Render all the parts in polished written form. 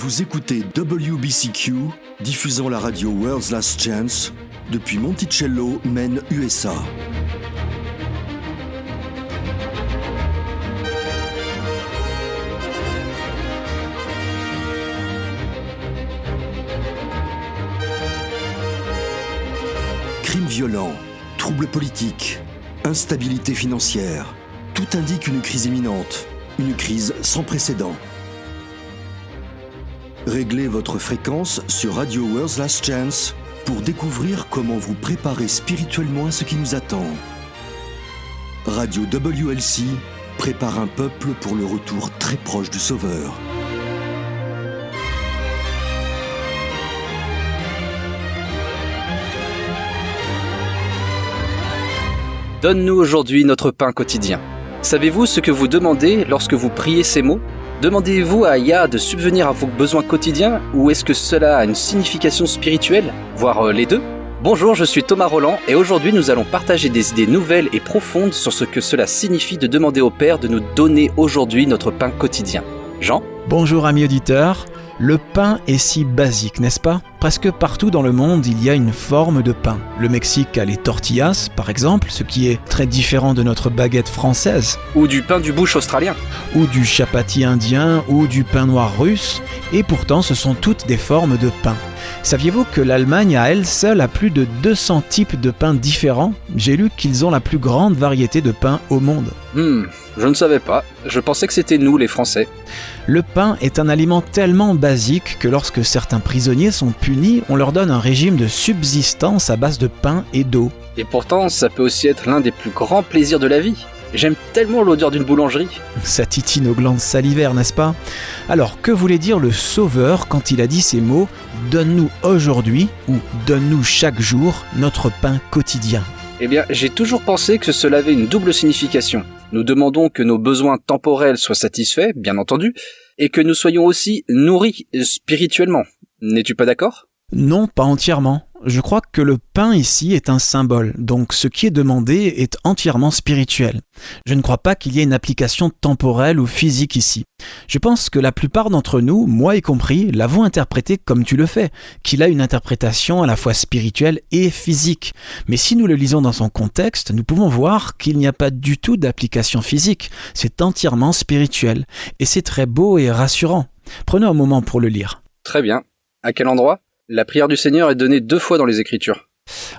Vous écoutez WBCQ, diffusant la radio World's Last Chance depuis Monticello, Maine, USA. Crimes violents, troubles politiques, instabilité financière, tout indique une crise imminente, une crise sans précédent. Réglez votre fréquence sur Radio World's Last Chance pour découvrir comment vous préparer spirituellement à ce qui nous attend. Radio WLC prépare un peuple pour le retour très proche du Sauveur. Donne-nous aujourd'hui notre pain quotidien. Savez-vous ce que vous demandez lorsque vous priez ces mots ? Demandez-vous à Yah de subvenir à vos besoins quotidiens ou est-ce que cela a une signification spirituelle, voire les deux ? Bonjour, je suis Thomas Roland et aujourd'hui nous allons partager des idées nouvelles et profondes sur ce que cela signifie de demander au Père de nous donner aujourd'hui notre pain quotidien. Jean ? Bonjour amis auditeurs. Le pain est si basique, n'est-ce pas ? Presque partout dans le monde, il y a une forme de pain. Le Mexique a les tortillas, par exemple, ce qui est très différent de notre baguette française. Ou du pain du bush australien. Ou du chapati indien, ou du pain noir russe. Et pourtant, ce sont toutes des formes de pain. Saviez-vous que l'Allemagne à elle seule a plus de 200 types de pains différents ? J'ai lu qu'ils ont la plus grande variété de pains au monde. Je ne savais pas. Je pensais que c'était nous, les Français. Le pain est un aliment tellement basique que lorsque certains prisonniers sont punis, on leur donne un régime de subsistance à base de pain et d'eau. Et pourtant, ça peut aussi être l'un des plus grands plaisirs de la vie. J'aime tellement l'odeur d'une boulangerie. Ça titille nos glandes salivaires, n'est-ce pas ? Alors, que voulait dire le Sauveur quand il a dit ces mots « Donne-nous aujourd'hui » ou « Donne-nous chaque jour notre pain quotidien ». Eh bien, j'ai toujours pensé que cela avait une double signification. Nous demandons que nos besoins temporels soient satisfaits, bien entendu, et que nous soyons aussi nourris spirituellement. N'es-tu pas d'accord ? Non, pas entièrement. Je crois que le pain ici est un symbole, donc ce qui est demandé est entièrement spirituel. Je ne crois pas qu'il y ait une application temporelle ou physique ici. Je pense que la plupart d'entre nous, moi y compris, l'avons interprété comme tu le fais, qu'il a une interprétation à la fois spirituelle et physique. Mais si nous le lisons dans son contexte, nous pouvons voir qu'il n'y a pas du tout d'application physique. C'est entièrement spirituel. Et c'est très beau et rassurant. Prenons un moment pour le lire. Très bien. À quel endroit ? La prière du Seigneur est donnée 2 fois dans les Écritures.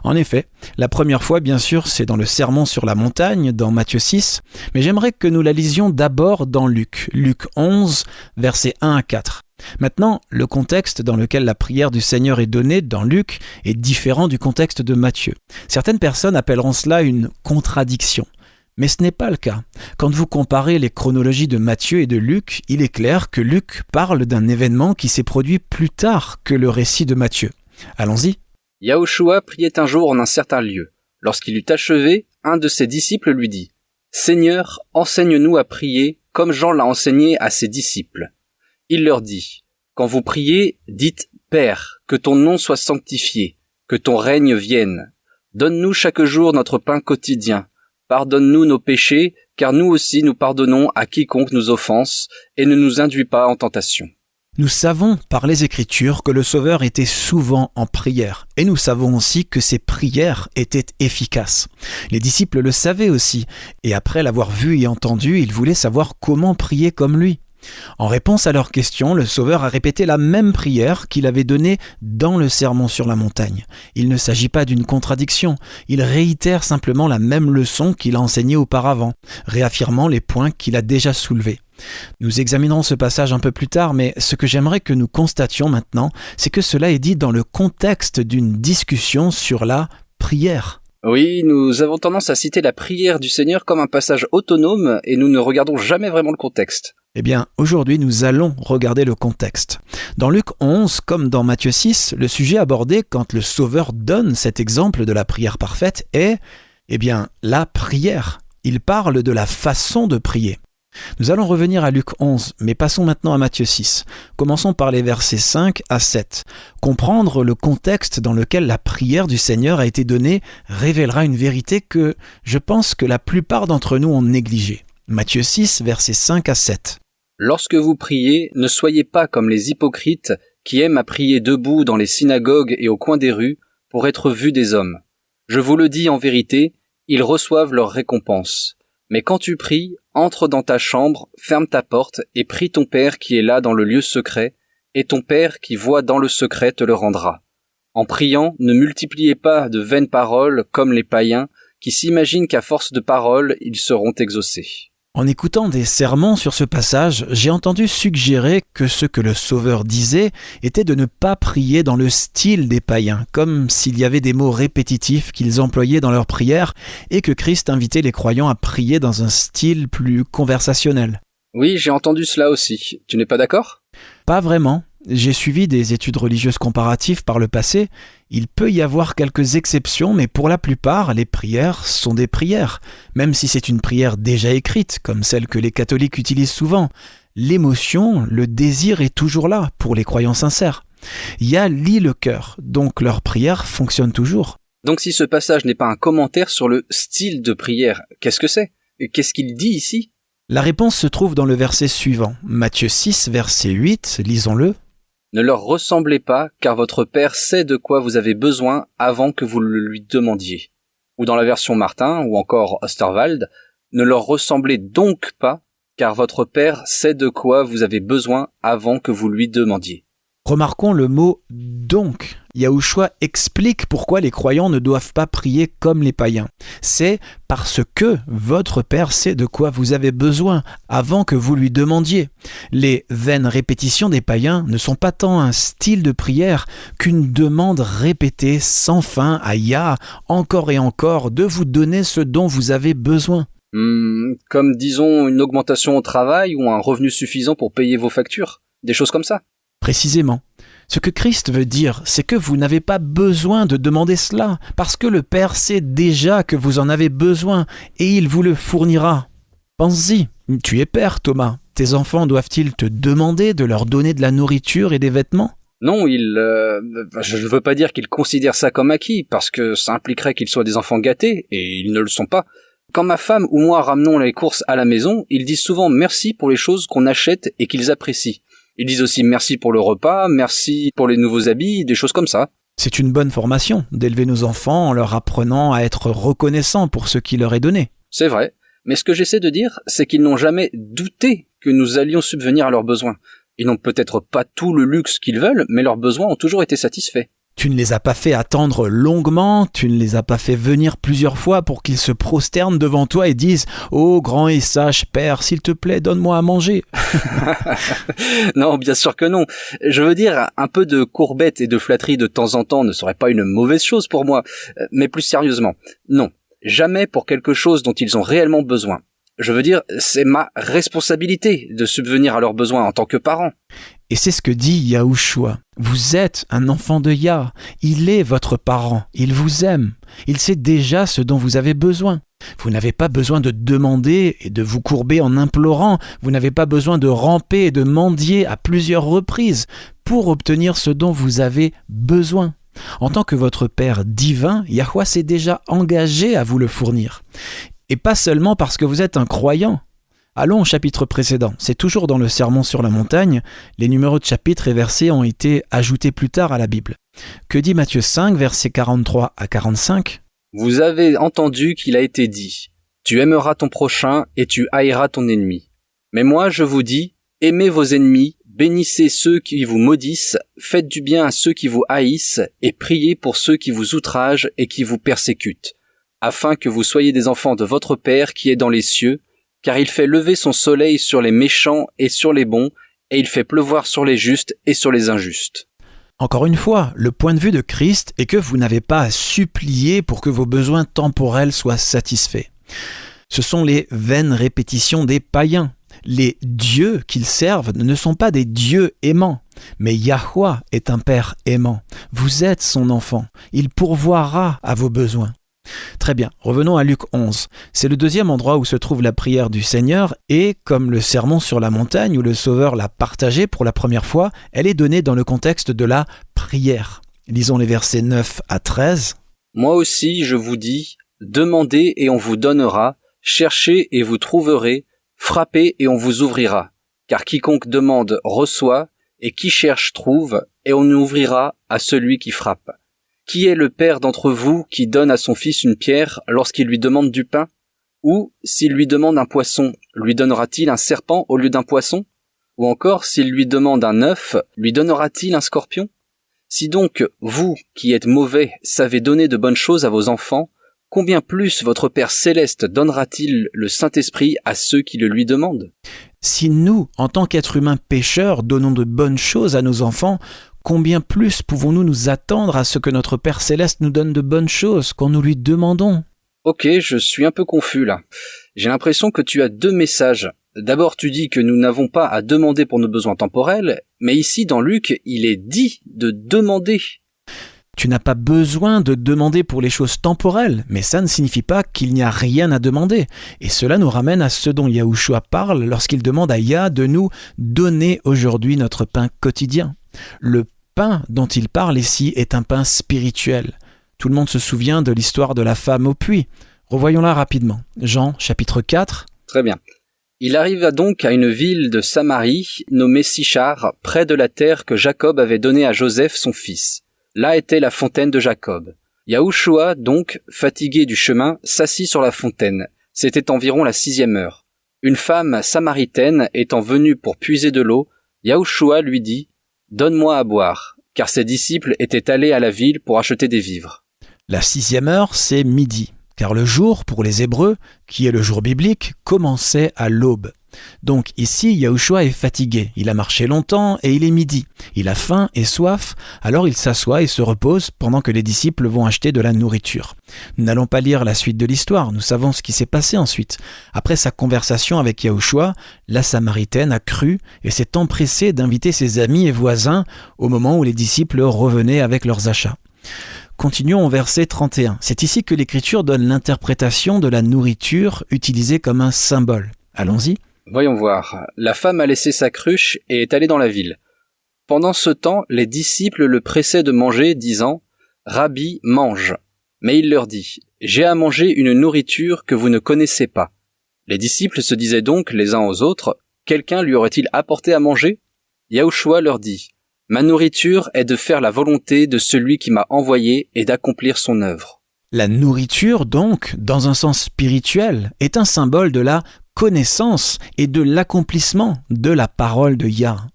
En effet, la première fois, bien sûr, c'est dans le Sermon sur la montagne, dans Matthieu 6, mais j'aimerais que nous la lisions d'abord dans Luc 11, versets 1 à 4. Maintenant, le contexte dans lequel la prière du Seigneur est donnée dans Luc est différent du contexte de Matthieu. Certaines personnes appelleront cela une contradiction. Mais ce n'est pas le cas. Quand vous comparez les chronologies de Matthieu et de Luc, il est clair que Luc parle d'un événement qui s'est produit plus tard que le récit de Matthieu. Allons-y. Yahushua priait un jour en un certain lieu. Lorsqu'il eut achevé, un de ses disciples lui dit « Seigneur, enseigne-nous à prier comme Jean l'a enseigné à ses disciples. » Il leur dit « Quand vous priez, dites « Père, que ton nom soit sanctifié, que ton règne vienne. Donne-nous chaque jour notre pain quotidien. Pardonne-nous nos péchés, car nous aussi nous pardonnons à quiconque nous offense, et ne nous induis pas en tentation. » Nous savons par les Écritures que le Sauveur était souvent en prière, et nous savons aussi que ses prières étaient efficaces. Les disciples le savaient aussi, et après l'avoir vu et entendu, ils voulaient savoir comment prier comme lui. En réponse à leurs questions, le Sauveur a répété la même prière qu'il avait donnée dans le Sermon sur la montagne. Il ne s'agit pas d'une contradiction, il réitère simplement la même leçon qu'il a enseignée auparavant, réaffirmant les points qu'il a déjà soulevés. Nous examinerons ce passage un peu plus tard, mais ce que j'aimerais que nous constations maintenant, c'est que cela est dit dans le contexte d'une discussion sur la prière. Oui, nous avons tendance à citer la prière du Seigneur comme un passage autonome et nous ne regardons jamais vraiment le contexte. Eh bien, aujourd'hui, nous allons regarder le contexte. Dans Luc 11, comme dans Matthieu 6, le sujet abordé quand le Sauveur donne cet exemple de la prière parfaite est, la prière. Il parle de la façon de prier. Nous allons revenir à Luc 11, mais passons maintenant à Matthieu 6. Commençons par les versets 5 à 7. Comprendre le contexte dans lequel la prière du Seigneur a été donnée révélera une vérité que je pense que la plupart d'entre nous ont négligée. Matthieu 6, versets 5 à 7. Lorsque vous priez, ne soyez pas comme les hypocrites qui aiment à prier debout dans les synagogues et au coin des rues pour être vus des hommes. Je vous le dis en vérité, ils reçoivent leur récompense. Mais quand tu pries, entre dans ta chambre, ferme ta porte et prie ton Père qui est là dans le lieu secret, et ton Père qui voit dans le secret te le rendra. En priant, ne multipliez pas de vaines paroles comme les païens qui s'imaginent qu'à force de paroles, ils seront exaucés. En écoutant des sermons sur ce passage, j'ai entendu suggérer que ce que le Sauveur disait était de ne pas prier dans le style des païens, comme s'il y avait des mots répétitifs qu'ils employaient dans leurs prières et que Christ invitait les croyants à prier dans un style plus conversationnel. Oui, j'ai entendu cela aussi. Tu n'es pas d'accord ? Pas vraiment. J'ai suivi des études religieuses comparatives par le passé. Il peut y avoir quelques exceptions, mais pour la plupart, les prières sont des prières. Même si c'est une prière déjà écrite, comme celle que les catholiques utilisent souvent, l'émotion, le désir est toujours là pour les croyants sincères. Yah lit le cœur, donc leur prière fonctionne toujours. Donc si ce passage n'est pas un commentaire sur le style de prière, qu'est-ce que c'est ? Qu'est-ce qu'il dit ici ? La réponse se trouve dans le verset suivant. Matthieu 6, verset 8, lisons-le. Ne leur ressemblez pas, car votre Père sait de quoi vous avez besoin avant que vous le lui demandiez. Ou dans la version Martin, ou encore Osterwald, ne leur ressemblez donc pas, car votre Père sait de quoi vous avez besoin avant que vous lui demandiez. Remarquons le mot « donc ». Yahushua explique pourquoi les croyants ne doivent pas prier comme les païens. C'est parce que votre Père sait de quoi vous avez besoin avant que vous lui demandiez. Les vaines répétitions des païens ne sont pas tant un style de prière qu'une demande répétée sans fin à Yah, encore et encore, de vous donner ce dont vous avez besoin. Comme disons une augmentation au travail ou un revenu suffisant pour payer vos factures, des choses comme ça. Précisément. Ce que Christ veut dire, c'est que vous n'avez pas besoin de demander cela, parce que le Père sait déjà que vous en avez besoin, et il vous le fournira. Pense-y, tu es père, Thomas. Tes enfants doivent-ils te demander de leur donner de la nourriture et des vêtements ? Non, je ne veux pas dire qu'ils considèrent ça comme acquis, parce que ça impliquerait qu'ils soient des enfants gâtés, et ils ne le sont pas. Quand ma femme ou moi ramenons les courses à la maison, ils disent souvent merci pour les choses qu'on achète et qu'ils apprécient. Ils disent aussi merci pour le repas, merci pour les nouveaux habits, des choses comme ça. C'est une bonne formation d'élever nos enfants en leur apprenant à être reconnaissants pour ce qui leur est donné. C'est vrai, mais ce que j'essaie de dire, c'est qu'ils n'ont jamais douté que nous allions subvenir à leurs besoins. Ils n'ont peut-être pas tout le luxe qu'ils veulent, mais leurs besoins ont toujours été satisfaits. Tu ne les as pas fait attendre longuement, tu ne les as pas fait venir plusieurs fois pour qu'ils se prosternent devant toi et disent « Ô grand et sage Père, s'il te plaît, donne-moi à manger !» Non, bien sûr que non. Je veux dire, un peu de courbette et de flatterie de temps en temps ne serait pas une mauvaise chose pour moi. Mais plus sérieusement, non, jamais pour quelque chose dont ils ont réellement besoin. Je veux dire, c'est ma responsabilité de subvenir à leurs besoins en tant que parent. Et c'est ce que dit Yahushua. Vous êtes un enfant de Yah. Il est votre parent. Il vous aime. Il sait déjà ce dont vous avez besoin. Vous n'avez pas besoin de demander et de vous courber en implorant. Vous n'avez pas besoin de ramper et de mendier à plusieurs reprises pour obtenir ce dont vous avez besoin. En tant que votre Père divin, Yahuwah s'est déjà engagé à vous le fournir. Et pas seulement parce que vous êtes un croyant. Allons au chapitre précédent. C'est toujours dans le Sermon sur la montagne. Les numéros de chapitres et versets ont été ajoutés plus tard à la Bible. Que dit Matthieu 5, versets 43 à 45 ? Vous avez entendu qu'il a été dit « Tu aimeras ton prochain et tu haïras ton ennemi. » Mais moi, je vous dis, aimez vos ennemis, bénissez ceux qui vous maudissent, faites du bien à ceux qui vous haïssent et priez pour ceux qui vous outragent et qui vous persécutent, afin que vous soyez des enfants de votre Père qui est dans les cieux, car il fait lever son soleil sur les méchants et sur les bons, et il fait pleuvoir sur les justes et sur les injustes. Encore une fois, le point de vue de Christ est que vous n'avez pas à supplier pour que vos besoins temporels soient satisfaits. Ce sont les vaines répétitions des païens. Les dieux qu'ils servent ne sont pas des dieux aimants, mais Yahuwah est un Père aimant. Vous êtes son enfant. Il pourvoira à vos besoins. Très bien, revenons à Luc 11. C'est le deuxième endroit où se trouve la prière du Seigneur et, comme le sermon sur la montagne où le Sauveur l'a partagée pour la première fois, elle est donnée dans le contexte de la prière. Lisons les versets 9 à 13. « Moi aussi, je vous dis, demandez et on vous donnera, cherchez et vous trouverez, frappez et on vous ouvrira. Car quiconque demande reçoit, et qui cherche trouve, et on ouvrira à celui qui frappe. Qui est le père d'entre vous qui donne à son fils une pierre lorsqu'il lui demande du pain? Ou, s'il lui demande un poisson, lui donnera-t-il un serpent au lieu d'un poisson? Ou encore, s'il lui demande un œuf, lui donnera-t-il un scorpion? Si donc, vous, qui êtes mauvais, savez donner de bonnes choses à vos enfants, combien plus votre Père Céleste donnera-t-il le Saint-Esprit à ceux qui le lui demandent? Si nous, en tant qu'êtres humains pécheurs, donnons de bonnes choses à nos enfants, combien plus pouvons-nous nous attendre à ce que notre Père Céleste nous donne de bonnes choses quand nous lui demandons? Ok, je suis un peu confus là. J'ai l'impression que tu as deux messages. D'abord, tu dis que nous n'avons pas à demander pour nos besoins temporels, mais ici, dans Luc, il est dit de demander. Tu n'as pas besoin de demander pour les choses temporelles, mais ça ne signifie pas qu'il n'y a rien à demander. Et cela nous ramène à ce dont Yahushua parle lorsqu'il demande à Yah de nous donner aujourd'hui notre pain quotidien. Le pain dont il parle ici est un pain spirituel. Tout le monde se souvient de l'histoire de la femme au puits. Revoyons-la rapidement. Jean, chapitre 4. Très bien. Il arriva donc à une ville de Samarie, nommée Sichar, près de la terre que Jacob avait donnée à Joseph son fils. Là était la fontaine de Jacob. Yahushua, donc, fatigué du chemin, s'assit sur la fontaine. C'était environ la 6e heure. Une femme samaritaine étant venue pour puiser de l'eau, Yahushua lui dit « Donne-moi à boire », car ses disciples étaient allés à la ville pour acheter des vivres. La 6e heure, c'est midi, car le jour, pour les Hébreux, qui est le jour biblique, commençait à l'aube. Donc ici, Yahushua est fatigué, il a marché longtemps et il est midi. Il a faim et soif, alors il s'assoit et se repose pendant que les disciples vont acheter de la nourriture. Nous n'allons pas lire la suite de l'histoire, nous savons ce qui s'est passé ensuite. Après sa conversation avec Yahushua, la Samaritaine a cru et s'est empressée d'inviter ses amis et voisins au moment où les disciples revenaient avec leurs achats. Continuons au verset 31. C'est ici que l'Écriture donne l'interprétation de la nourriture utilisée comme un symbole. Allons-y. Voyons voir. La femme a laissé sa cruche et est allée dans la ville. Pendant ce temps, les disciples le pressaient de manger, disant « Rabbi, mange ». Mais il leur dit « J'ai à manger une nourriture que vous ne connaissez pas ». Les disciples se disaient donc les uns aux autres « Quelqu'un lui aurait-il apporté à manger ?» Yahushua leur dit « Ma nourriture est de faire la volonté de celui qui m'a envoyé et d'accomplir son œuvre. » La nourriture, donc, dans un sens spirituel, est un symbole de la connaissance et de l'accomplissement de la parole de Yah.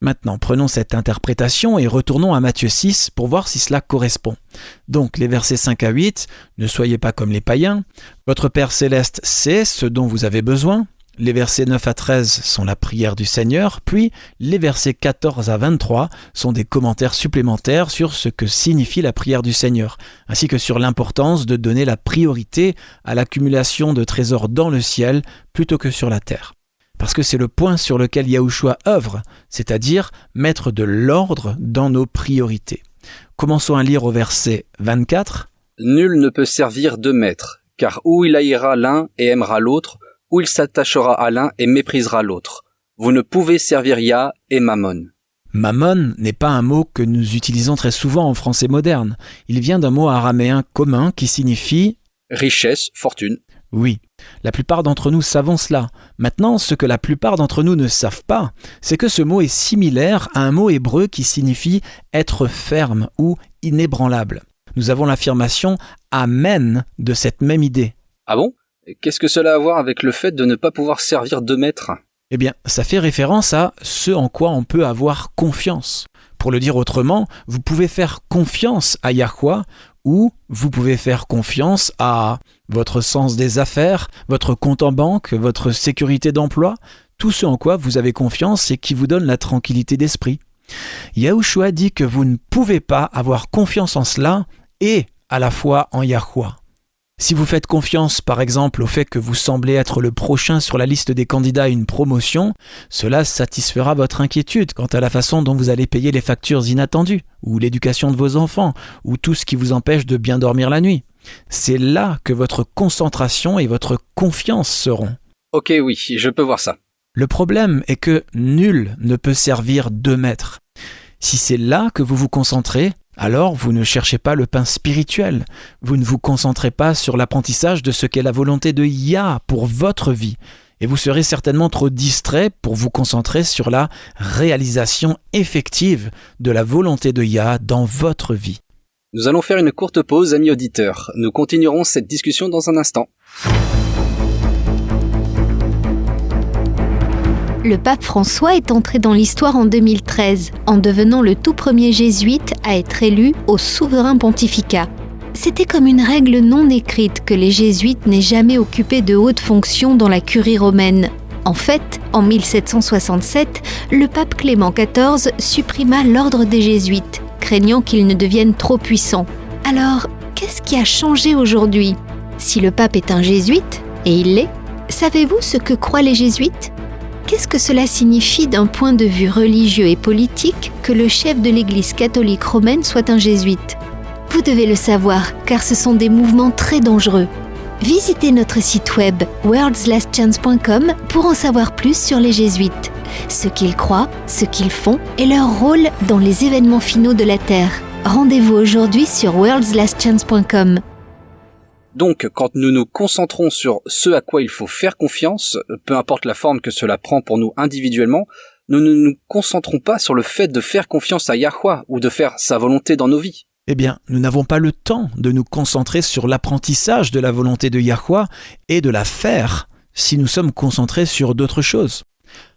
Maintenant, prenons cette interprétation et retournons à Matthieu 6 pour voir si cela correspond. Donc, les versets 5 à 8, « Ne soyez pas comme les païens, votre Père Céleste sait ce dont vous avez besoin. » Les versets 9 à 13 sont la prière du Seigneur, puis les versets 14 à 23 sont des commentaires supplémentaires sur ce que signifie la prière du Seigneur, ainsi que sur l'importance de donner la priorité à l'accumulation de trésors dans le ciel plutôt que sur la terre. Parce que c'est le point sur lequel Yahushua œuvre, c'est-à-dire mettre de l'ordre dans nos priorités. Commençons à lire au verset 24. « Nul ne peut servir deux maîtres, car ou il haïra l'un et aimera l'autre, ou il s'attachera à l'un et méprisera l'autre. Vous ne pouvez servir Yah et Mammon. » Mammon n'est pas un mot que nous utilisons très souvent en français moderne. Il vient d'un mot araméen commun qui signifie richesse, fortune. Oui, la plupart d'entre nous savons cela. Maintenant, ce que la plupart d'entre nous ne savent pas, c'est que ce mot est similaire à un mot hébreu qui signifie être ferme ou inébranlable. Nous avons l'affirmation « Amen » de cette même idée. Ah bon ? Qu'est-ce que cela a à voir avec le fait de ne pas pouvoir servir deux maîtres ? Eh bien, ça fait référence à ce en quoi on peut avoir confiance. Pour le dire autrement, vous pouvez faire confiance à Yahweh ou vous pouvez faire confiance à votre sens des affaires, votre compte en banque, votre sécurité d'emploi, tout ce en quoi vous avez confiance et qui vous donne la tranquillité d'esprit. Yahushua dit que vous ne pouvez pas avoir confiance en cela et à la fois en Yahweh. Si vous faites confiance, par exemple, au fait que vous semblez être le prochain sur la liste des candidats à une promotion, cela satisfera votre inquiétude quant à la façon dont vous allez payer les factures inattendues, ou l'éducation de vos enfants, ou tout ce qui vous empêche de bien dormir la nuit. C'est là que votre concentration et votre confiance seront. Ok, oui, je peux voir ça. Le problème est que nul ne peut servir deux maîtres. Si c'est là que vous vous concentrez, alors vous ne cherchez pas le pain spirituel. Vous ne vous concentrez pas sur l'apprentissage de ce qu'est la volonté de Yah pour votre vie. Et vous serez certainement trop distrait pour vous concentrer sur la réalisation effective de la volonté de Yah dans votre vie. Nous allons faire une courte pause, amis auditeurs. Nous continuerons cette discussion dans un instant. Le pape François est entré dans l'histoire en 2013, en devenant le tout premier jésuite à être élu au souverain pontificat. C'était comme une règle non écrite que les jésuites n'aient jamais occupé de hautes fonctions dans la curie romaine. En fait, en 1767, le pape Clément XIV supprima l'ordre des jésuites, craignant qu'ils ne deviennent trop puissants. Alors, qu'est-ce qui a changé aujourd'hui ? Si le pape est un jésuite, et il l'est, savez-vous ce que croient les jésuites ? Qu'est-ce que cela signifie d'un point de vue religieux et politique que le chef de l'Église catholique romaine soit un jésuite ? Vous devez le savoir, car ce sont des mouvements très dangereux. Visitez notre site web worldslastchance.com pour en savoir plus sur les jésuites, ce qu'ils croient, ce qu'ils font et leur rôle dans les événements finaux de la Terre. Rendez-vous aujourd'hui sur worldslastchance.com. Donc, quand nous nous concentrons sur ce à quoi il faut faire confiance, peu importe la forme que cela prend pour nous individuellement, nous ne nous concentrons pas sur le fait de faire confiance à Yahweh ou de faire sa volonté dans nos vies. Eh bien, nous n'avons pas le temps de nous concentrer sur l'apprentissage de la volonté de Yahweh et de la faire si nous sommes concentrés sur d'autres choses.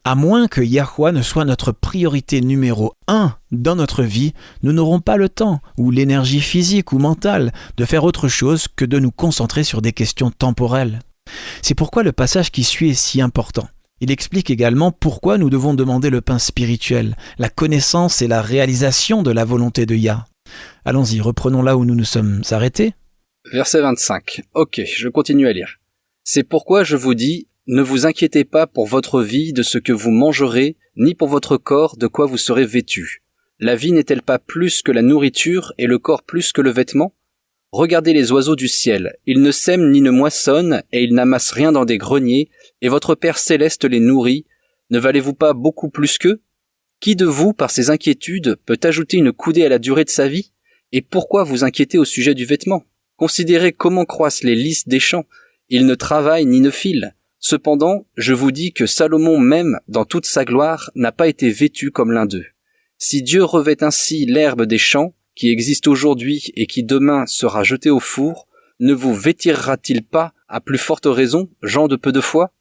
À moins que Yahweh ne soit notre priorité numéro 1 dans notre vie, nous n'aurons pas le temps, ou l'énergie physique ou mentale, de faire autre chose que de nous concentrer sur des questions temporelles. C'est pourquoi le passage qui suit est si important. Il explique également pourquoi nous devons demander le pain spirituel, la connaissance et la réalisation de la volonté de Yah. Allons-y, reprenons là où nous nous sommes arrêtés. Verset 25. Ok, je continue à lire. C'est pourquoi je vous dis, ne vous inquiétez pas pour votre vie de ce que vous mangerez, ni pour votre corps de quoi vous serez vêtus. La vie n'est-elle pas plus que la nourriture et le corps plus que le vêtement ? Regardez les oiseaux du ciel, ils ne sèment ni ne moissonnent et ils n'amassent rien dans des greniers, et votre Père céleste les nourrit. Ne valez-vous pas beaucoup plus qu'eux ? Qui de vous, par ses inquiétudes, peut ajouter une coudée à la durée de sa vie ? Et pourquoi vous inquiétez au sujet du vêtement ? Considérez comment croissent les lys des champs. Ils ne travaillent ni ne filent. Cependant, je vous dis que Salomon même, dans toute sa gloire, n'a pas été vêtu comme l'un d'eux. Si Dieu revêt ainsi l'herbe des champs, qui existe aujourd'hui et qui demain sera jetée au four, ne vous vêtira-t-il pas, à plus forte raison, gens de peu de foi ?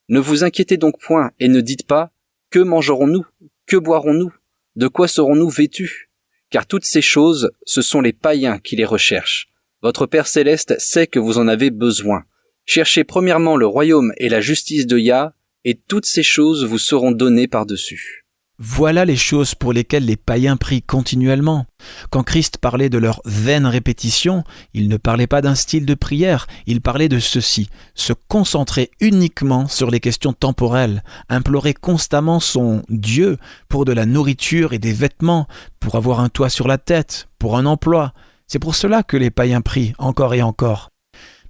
Ne vous inquiétez donc point et ne dites pas « Que mangerons-nous ? Que boirons-nous ? De quoi serons-nous vêtus ? » Car toutes ces choses, ce sont les païens qui les recherchent. Votre Père céleste sait que vous en avez besoin. Cherchez premièrement le royaume et la justice de Yah, et toutes ces choses vous seront données par-dessus. Voilà les choses pour lesquelles les païens prient continuellement. Quand Christ parlait de leur vaine répétition, il ne parlait pas d'un style de prière, il parlait de ceci, se concentrer uniquement sur les questions temporelles, implorer constamment son Dieu pour de la nourriture et des vêtements, pour avoir un toit sur la tête, pour un emploi. C'est pour cela que les païens prient encore et encore.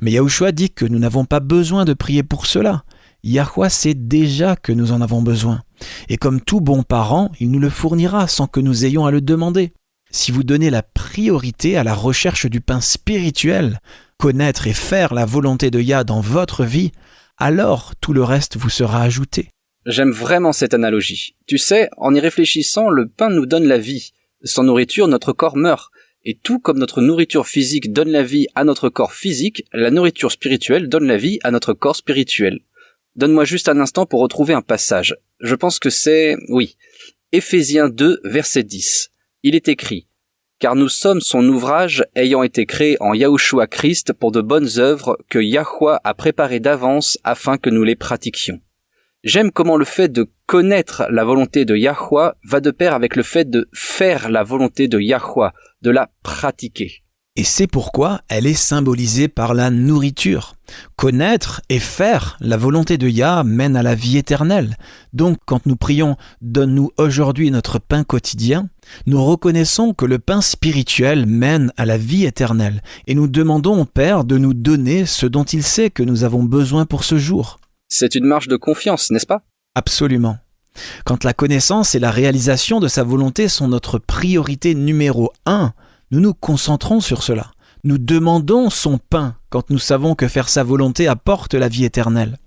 Mais Yahushua dit que nous n'avons pas besoin de prier pour cela. Yahweh sait déjà que nous en avons besoin. Et comme tout bon parent, il nous le fournira sans que nous ayons à le demander. Si vous donnez la priorité à la recherche du pain spirituel, connaître et faire la volonté de Yah dans votre vie, alors tout le reste vous sera ajouté. J'aime vraiment cette analogie. Tu sais, en y réfléchissant, le pain nous donne la vie. Sans nourriture, notre corps meurt. Et tout comme notre nourriture physique donne la vie à notre corps physique, la nourriture spirituelle donne la vie à notre corps spirituel. Donne-moi juste un instant pour retrouver un passage. Je pense que c'est... Oui. Éphésiens 2, verset 10. Il est écrit « Car nous sommes son ouvrage ayant été créé en Yahushua Christ pour de bonnes œuvres que Yahweh a préparées d'avance afin que nous les pratiquions. » J'aime comment le fait de connaître la volonté de Yahweh va de pair avec le fait de faire la volonté de Yahweh, de la pratiquer. Et c'est pourquoi elle est symbolisée par la nourriture. Connaître et faire la volonté de Yah mène à la vie éternelle. Donc, quand nous prions « Donne-nous aujourd'hui notre pain quotidien », nous reconnaissons que le pain spirituel mène à la vie éternelle et nous demandons au Père de nous donner ce dont il sait que nous avons besoin pour ce jour. C'est une marche de confiance, n'est-ce pas ? Absolument. Quand la connaissance et la réalisation de sa volonté sont notre priorité numéro 1, nous nous concentrons sur cela. Nous demandons son pain quand nous savons que faire sa volonté apporte la vie éternelle.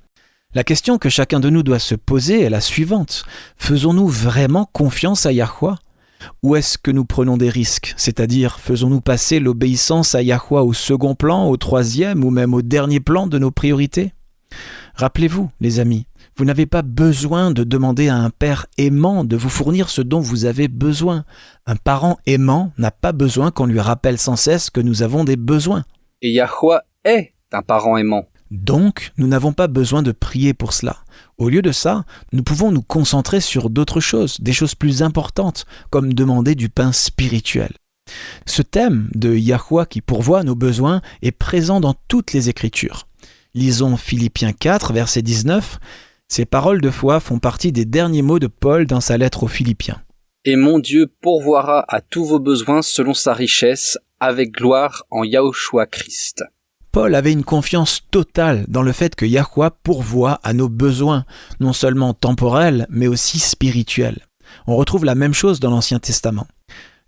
La question que chacun de nous doit se poser est la suivante. Faisons-nous vraiment confiance à Yahweh ? Ou est-ce que nous prenons des risques ? C'est-à-dire, faisons-nous passer l'obéissance à Yahweh au second plan, au troisième ou même au dernier plan de nos priorités ? Rappelez-vous, les amis, vous n'avez pas besoin de demander à un père aimant de vous fournir ce dont vous avez besoin. Un parent aimant n'a pas besoin qu'on lui rappelle sans cesse que nous avons des besoins. Et Yahweh est un parent aimant. Donc, nous n'avons pas besoin de prier pour cela. Au lieu de ça, nous pouvons nous concentrer sur d'autres choses, des choses plus importantes, comme demander du pain spirituel. Ce thème de Yahweh qui pourvoit nos besoins est présent dans toutes les Écritures. Lisons Philippiens 4, verset 19. Ces paroles de foi font partie des derniers mots de Paul dans sa lettre aux Philippiens. « Et mon Dieu pourvoira à tous vos besoins selon sa richesse, avec gloire en Yahushua Christ. » Paul avait une confiance totale dans le fait que Yahweh pourvoit à nos besoins, non seulement temporels, mais aussi spirituels. On retrouve la même chose dans l'Ancien Testament.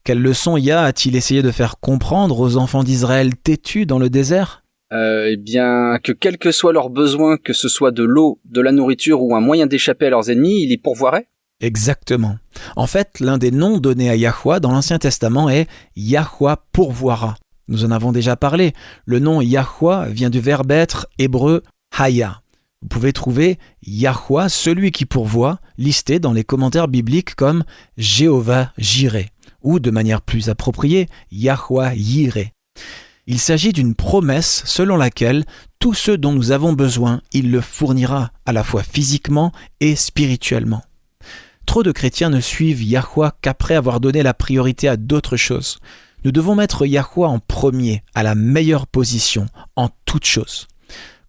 Quelle leçon Yah a-t-il essayé de faire comprendre aux enfants d'Israël têtus dans le désert ? Eh bien, que quels que soient leurs besoins, que ce soit de l'eau, de la nourriture ou un moyen d'échapper à leurs ennemis, il y pourvoirait ? Exactement. En fait, l'un des noms donnés à Yahweh dans l'Ancien Testament est « Yahweh pourvoira ». Nous en avons déjà parlé. Le nom Yahweh vient du verbe être hébreu « haya ». Vous pouvez trouver Yahweh, celui qui pourvoit, listé dans les commentaires bibliques comme « Jéhovah Jireh » ou de manière plus appropriée « Yahweh Yireh ». Il s'agit d'une promesse selon laquelle tout ce dont nous avons besoin, il le fournira, à la fois physiquement et spirituellement. Trop de chrétiens ne suivent Yahweh qu'après avoir donné la priorité à d'autres choses. Nous devons mettre Yahweh en premier, à la meilleure position, en toutes choses.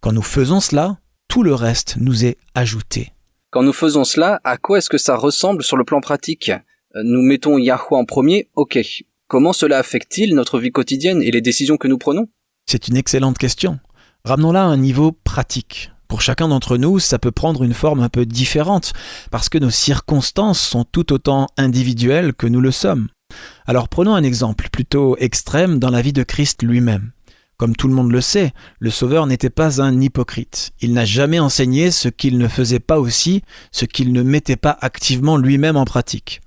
Quand nous faisons cela, tout le reste nous est ajouté. Quand nous faisons cela, à quoi est-ce que ça ressemble sur le plan pratique ? Nous mettons Yahweh en premier, ok. Comment cela affecte-t-il notre vie quotidienne et les décisions que nous prenons ? C'est une excellente question. Ramenons-la à un niveau pratique. Pour chacun d'entre nous, ça peut prendre une forme un peu différente, parce que nos circonstances sont tout autant individuelles que nous le sommes. Alors prenons un exemple plutôt extrême dans la vie de Christ lui-même. Comme tout le monde le sait, le Sauveur n'était pas un hypocrite. Il n'a jamais enseigné ce qu'il ne faisait pas aussi, ce qu'il ne mettait pas activement lui-même en pratique.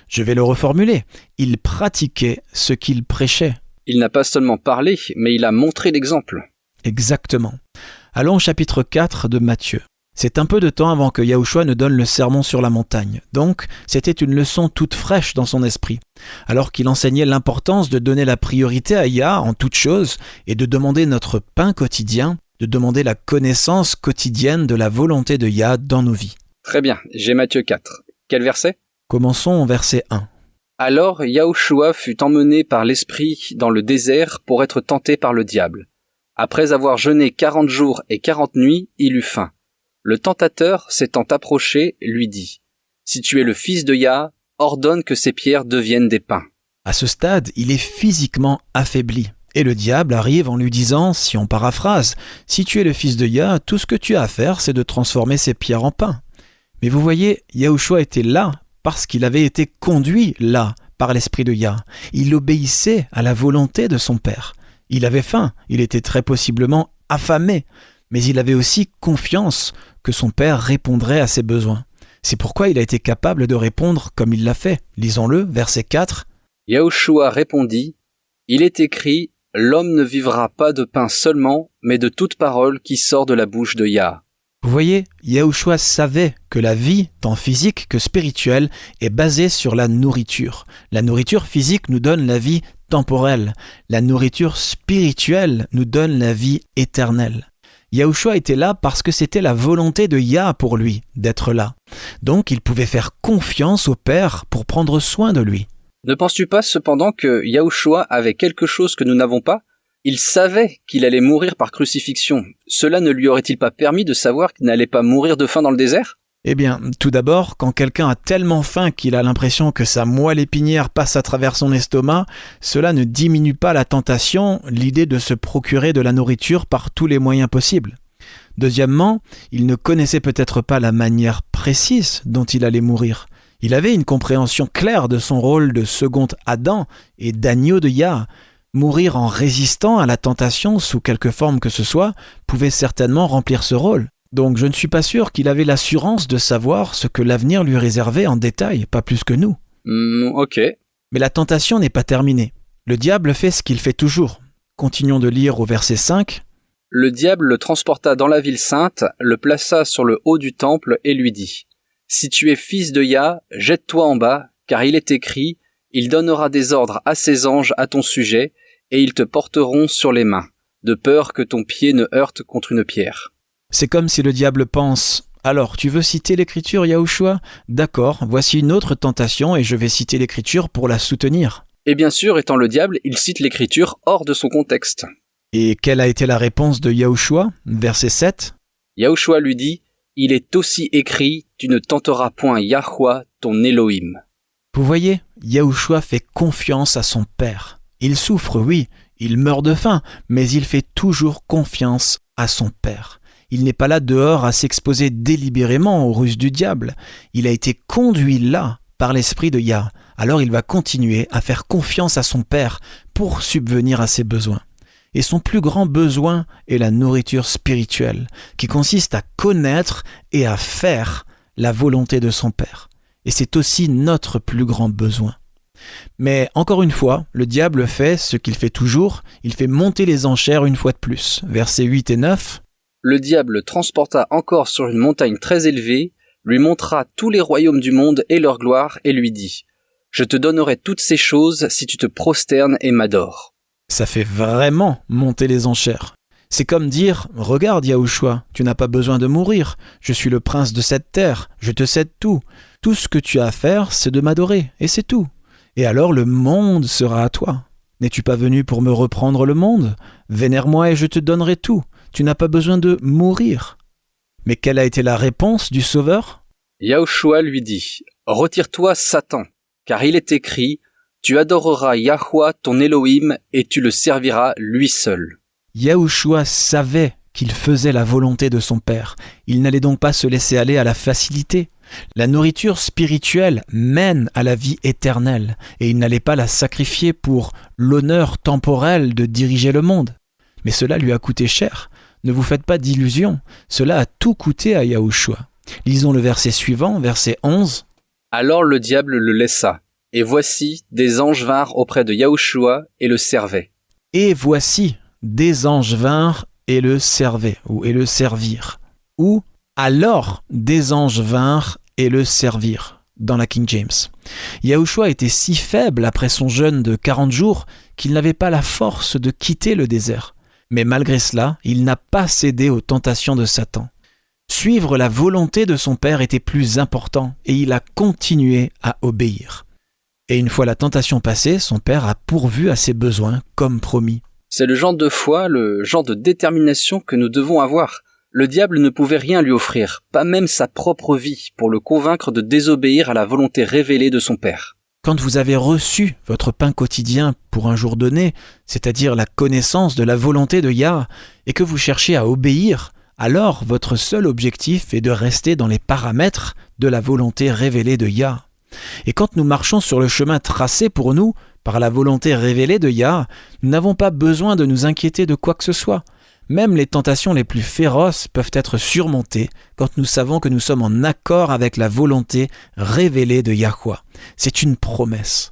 Je vais le reformuler. Il pratiquait ce qu'il prêchait. Il n'a pas seulement parlé, mais il a montré l'exemple. Exactement. Allons au chapitre 4 de Matthieu. C'est un peu de temps avant que Yahushua ne donne le sermon sur la montagne. Donc, c'était une leçon toute fraîche dans son esprit. Alors qu'il enseignait l'importance de donner la priorité à Yah en toutes choses et de demander notre pain quotidien, de demander la connaissance quotidienne de la volonté de Yah dans nos vies. Très bien, j'ai Matthieu 4. Quel verset ? Commençons au verset 1. Alors Yahushua fut emmené par l'Esprit dans le désert pour être tenté par le diable. Après avoir jeûné 40 jours et 40 nuits, il eut faim. Le tentateur, s'étant approché, lui dit « Si tu es le fils de Yah, ordonne que ces pierres deviennent des pains. » À ce stade, il est physiquement affaibli. Et le diable arrive en lui disant, si on paraphrase, « Si tu es le fils de Yah, tout ce que tu as à faire, c'est de transformer ces pierres en pain. » Mais vous voyez, Yahushua était là parce qu'il avait été conduit là par l'Esprit de Yah. Il obéissait à la volonté de son Père. Il avait faim, il était très possiblement affamé, mais il avait aussi confiance que son Père répondrait à ses besoins. C'est pourquoi il a été capable de répondre comme il l'a fait. Lisons-le, verset 4. Yahushua répondit, « Il est écrit, l'homme ne vivra pas de pain seulement, mais de toute parole qui sort de la bouche de Yah. » Vous voyez, Yahushua savait que la vie, tant physique que spirituelle, est basée sur la nourriture. La nourriture physique nous donne la vie temporelle. La nourriture spirituelle nous donne la vie éternelle. Yahushua était là parce que c'était la volonté de Yah pour lui d'être là. Donc il pouvait faire confiance au Père pour prendre soin de lui. Ne penses-tu pas cependant que Yahushua avait quelque chose que nous n'avons pas ? Il savait qu'il allait mourir par crucifixion. Cela ne lui aurait-il pas permis de savoir qu'il n'allait pas mourir de faim dans le désert ? Eh bien, tout d'abord, quand quelqu'un a tellement faim qu'il a l'impression que sa moelle épinière passe à travers son estomac, cela ne diminue pas la tentation, l'idée de se procurer de la nourriture par tous les moyens possibles. Deuxièmement, il ne connaissait peut-être pas la manière précise dont il allait mourir. Il avait une compréhension claire de son rôle de second Adam et d'agneau de Yah. Mourir en résistant à la tentation sous quelque forme que ce soit pouvait certainement remplir ce rôle. Donc je ne suis pas sûr qu'il avait l'assurance de savoir ce que l'avenir lui réservait en détail, pas plus que nous. Ok. Mais la tentation n'est pas terminée. Le diable fait ce qu'il fait toujours. Continuons de lire au verset 5. Le diable le transporta dans la ville sainte, le plaça sur le haut du temple et lui dit : Si tu es fils de Yah, jette-toi en bas, car il est écrit : Il donnera des ordres à ses anges à ton sujet, et ils te porteront sur les mains, de peur que ton pied ne heurte contre une pierre. C'est comme si le diable pense « Alors, tu veux citer l'écriture, Yahushua ? D'accord, voici une autre tentation et je vais citer l'écriture pour la soutenir. » Et bien sûr, étant le diable, il cite l'écriture hors de son contexte. Et quelle a été la réponse de Yahushua ? Verset 7. Yahushua lui dit : Il est aussi écrit : Tu ne tenteras point Yahweh, ton Elohim. Vous voyez, Yahushua fait confiance à son Père. Il souffre, oui, il meurt de faim, mais il fait toujours confiance à son Père. Il n'est pas là dehors à s'exposer délibérément aux ruses du diable. Il a été conduit là par l'esprit de Yah. Alors il va continuer à faire confiance à son Père pour subvenir à ses besoins. Et son plus grand besoin est la nourriture spirituelle, qui consiste à connaître et à faire la volonté de son Père. Et c'est aussi notre plus grand besoin. Mais encore une fois, le diable fait ce qu'il fait toujours, il fait monter les enchères une fois de plus. Versets 8 et 9. Le diable le transporta encore sur une montagne très élevée, lui montra tous les royaumes du monde et leur gloire, et lui dit : Je te donnerai toutes ces choses si tu te prosternes et m'adores. Ça fait vraiment monter les enchères. C'est comme dire « Regarde Yahushua, tu n'as pas besoin de mourir, je suis le prince de cette terre, je te cède tout. Tout ce que tu as à faire, c'est de m'adorer, et c'est tout. Et alors le monde sera à toi. N'es-tu pas venu pour me reprendre le monde ? Vénère-moi et je te donnerai tout. Tu n'as pas besoin de mourir. » Mais quelle a été la réponse du Sauveur ? Yahushua lui dit : Retire-toi, Satan, car il est écrit : Tu adoreras Yahweh ton Elohim et tu le serviras lui seul. Yahushua savait qu'il faisait la volonté de son Père. Il n'allait donc pas se laisser aller à la facilité. La nourriture spirituelle mène à la vie éternelle et il n'allait pas la sacrifier pour l'honneur temporel de diriger le monde. Mais cela lui a coûté cher. Ne vous faites pas d'illusions, cela a tout coûté à Yahushua. Lisons le verset suivant, verset 11. Alors le diable le laissa, et voici, des anges vinrent auprès de Yahushua et le servaient. Et voici, des anges vinrent et le servaient, ou et le servirent. Ou alors des anges vinrent et le servirent, dans la King James. Yahushua était si faible après son jeûne de 40 jours qu'il n'avait pas la force de quitter le désert. Mais malgré cela, il n'a pas cédé aux tentations de Satan. Suivre la volonté de son Père était plus important et il a continué à obéir. Et une fois la tentation passée, son Père a pourvu à ses besoins comme promis. C'est le genre de foi, le genre de détermination que nous devons avoir. Le diable ne pouvait rien lui offrir, pas même sa propre vie, pour le convaincre de désobéir à la volonté révélée de son Père. Quand vous avez reçu votre pain quotidien pour un jour donné, c'est-à-dire la connaissance de la volonté de Yah, et que vous cherchez à obéir, alors votre seul objectif est de rester dans les paramètres de la volonté révélée de Yah. Et quand nous marchons sur le chemin tracé pour nous par la volonté révélée de Yah, nous n'avons pas besoin de nous inquiéter de quoi que ce soit. Même les tentations les plus féroces peuvent être surmontées quand nous savons que nous sommes en accord avec la volonté révélée de Yahweh. C'est une promesse.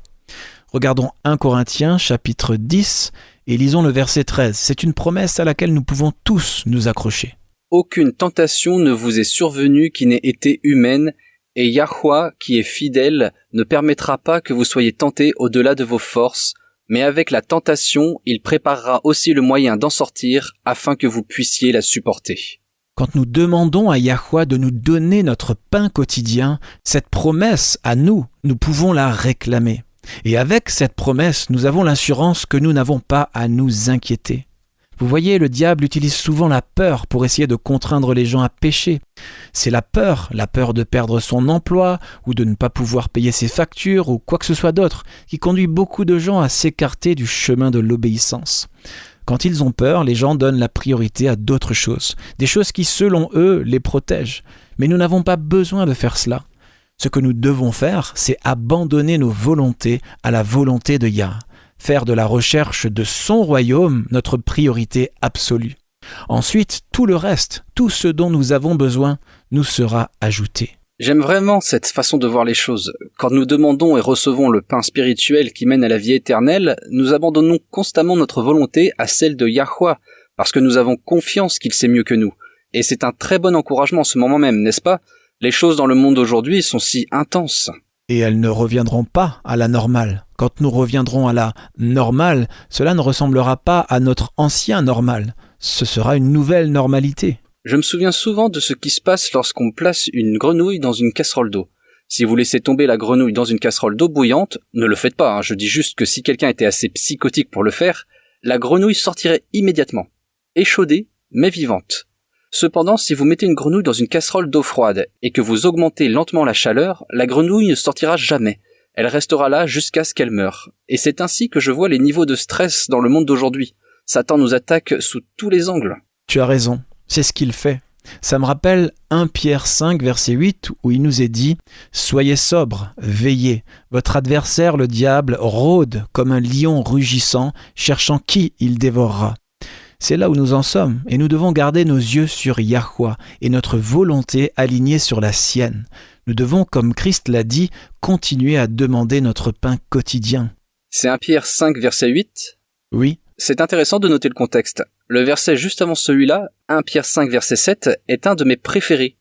Regardons 1 Corinthiens chapitre 10 et lisons le verset 13. C'est une promesse à laquelle nous pouvons tous nous accrocher. Aucune tentation ne vous est survenue qui n'ait été humaine, et Yahweh, qui est fidèle, ne permettra pas que vous soyez tentés au-delà de vos forces, mais avec la tentation, il préparera aussi le moyen d'en sortir afin que vous puissiez la supporter. Quand nous demandons à Yahweh de nous donner notre pain quotidien, cette promesse à nous pouvons la réclamer. Et avec cette promesse, nous avons l'assurance que nous n'avons pas à nous inquiéter. Vous voyez, le diable utilise souvent la peur pour essayer de contraindre les gens à pécher. C'est la peur de perdre son emploi ou de ne pas pouvoir payer ses factures ou quoi que ce soit d'autre qui conduit beaucoup de gens à s'écarter du chemin de l'obéissance. Quand ils ont peur, les gens donnent la priorité à d'autres choses, des choses qui, selon eux, les protègent. Mais nous n'avons pas besoin de faire cela. Ce que nous devons faire, c'est abandonner nos volontés à la volonté de Yah. Faire de la recherche de son royaume notre priorité absolue. Ensuite, tout le reste, tout ce dont nous avons besoin, nous sera ajouté. J'aime vraiment cette façon de voir les choses. Quand nous demandons et recevons le pain spirituel qui mène à la vie éternelle, nous abandonnons constamment notre volonté à celle de Yahweh, parce que nous avons confiance qu'il sait mieux que nous. Et c'est un très bon encouragement en ce moment même, n'est-ce pas ? Les choses dans le monde d'aujourd'hui sont si intenses. Et elles ne reviendront pas à la normale. Quand nous reviendrons à la normale, cela ne ressemblera pas à notre ancien normal. Ce sera une nouvelle normalité. Je me souviens souvent de ce qui se passe lorsqu'on place une grenouille dans une casserole d'eau. Si vous laissez tomber la grenouille dans une casserole d'eau bouillante, ne le faites pas, je dis juste que si quelqu'un était assez psychotique pour le faire, la grenouille sortirait immédiatement. Échaudée, mais vivante. Cependant, si vous mettez une grenouille dans une casserole d'eau froide et que vous augmentez lentement la chaleur, la grenouille ne sortira jamais. Elle restera là jusqu'à ce qu'elle meure. Et c'est ainsi que je vois les niveaux de stress dans le monde d'aujourd'hui. Satan nous attaque sous tous les angles. Tu as raison, c'est ce qu'il fait. Ça me rappelle 1 Pierre 5, verset 8, où il nous est dit « Soyez sobres, veillez. Votre adversaire, le diable, rôde comme un lion rugissant, cherchant qui il dévorera. » C'est là où nous en sommes, et nous devons garder nos yeux sur Yahweh et notre volonté alignée sur la sienne. Nous devons, comme Christ l'a dit, continuer à demander notre pain quotidien. C'est 1 Pierre 5, verset 8 ? Oui. C'est intéressant de noter le contexte. Le verset juste avant celui-là, 1 Pierre 5, verset 7, est un de mes préférés.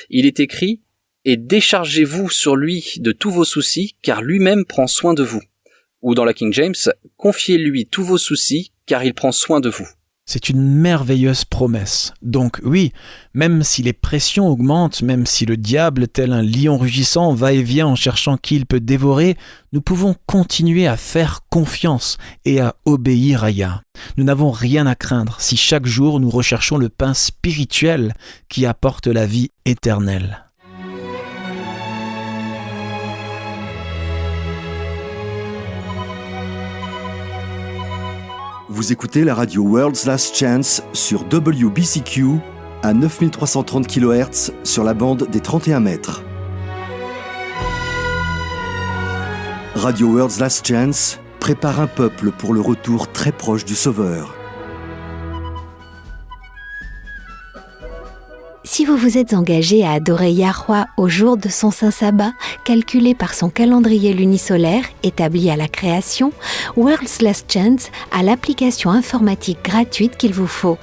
Il est écrit « Et déchargez-vous sur lui de tous vos soucis, car lui-même prend soin de vous. » Ou dans la King James, « Confiez-lui tous vos soucis, car il prend soin de vous. » C'est une merveilleuse promesse. Donc oui, même si les pressions augmentent, même si le diable, tel un lion rugissant, va et vient en cherchant qui il peut dévorer, nous pouvons continuer à faire confiance et à obéir à Yah. Nous n'avons rien à craindre si chaque jour nous recherchons le pain spirituel qui apporte la vie éternelle. Vous écoutez la radio World's Last Chance sur WBCQ à 9330 kHz sur la bande des 31 mètres. Radio World's Last Chance prépare un peuple pour le retour très proche du Sauveur. Si vous vous êtes engagé à adorer Yahweh au jour de son saint sabbat, calculé par son calendrier lunisolaire établi à la création, World's Last Chance a l'application informatique gratuite qu'il vous faut.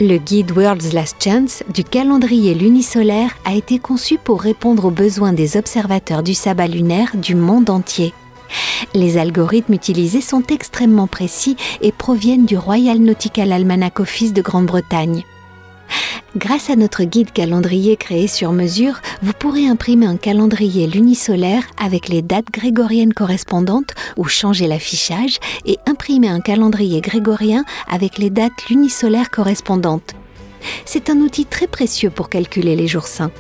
Le guide World's Last Chance du calendrier lunisolaire a été conçu pour répondre aux besoins des observateurs du sabbat lunaire du monde entier. Les algorithmes utilisés sont extrêmement précis et proviennent du Royal Nautical Almanac Office de Grande-Bretagne. Grâce à notre guide calendrier créé sur mesure, vous pourrez imprimer un calendrier lunisolaire avec les dates grégoriennes correspondantes ou changer l'affichage et imprimer un calendrier grégorien avec les dates lunisolaires correspondantes. C'est un outil très précieux pour calculer les jours saints.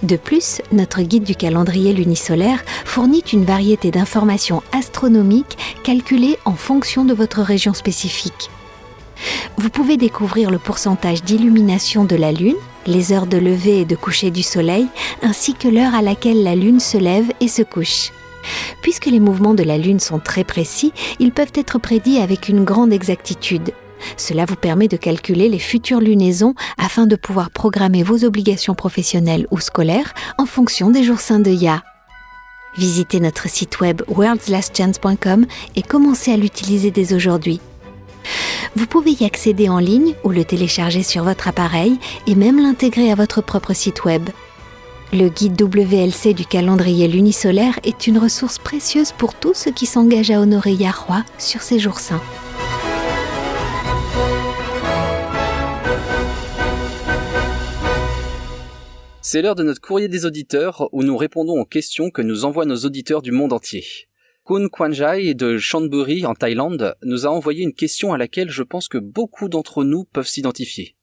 De plus, notre guide du calendrier lunisolaire fournit une variété d'informations astronomiques calculées en fonction de votre région spécifique. Vous pouvez découvrir le pourcentage d'illumination de la Lune, les heures de lever et de coucher du Soleil, ainsi que l'heure à laquelle la Lune se lève et se couche. Puisque les mouvements de la Lune sont très précis, ils peuvent être prédits avec une grande exactitude. Cela vous permet de calculer les futures lunaisons afin de pouvoir programmer vos obligations professionnelles ou scolaires en fonction des jours saints de Yah. Visitez notre site web worldslastchance.com et commencez à l'utiliser dès aujourd'hui. Vous pouvez y accéder en ligne ou le télécharger sur votre appareil et même l'intégrer à votre propre site web. Le guide WLC du calendrier lunisolaire est une ressource précieuse pour tous ceux qui s'engagent à honorer Yahweh sur ces jours saints. C'est l'heure de notre courrier des auditeurs où nous répondons aux questions que nous envoient nos auditeurs du monde entier. Kun Kwanjai de Chonburi en Thaïlande nous a envoyé une question à laquelle je pense que beaucoup d'entre nous peuvent s'identifier.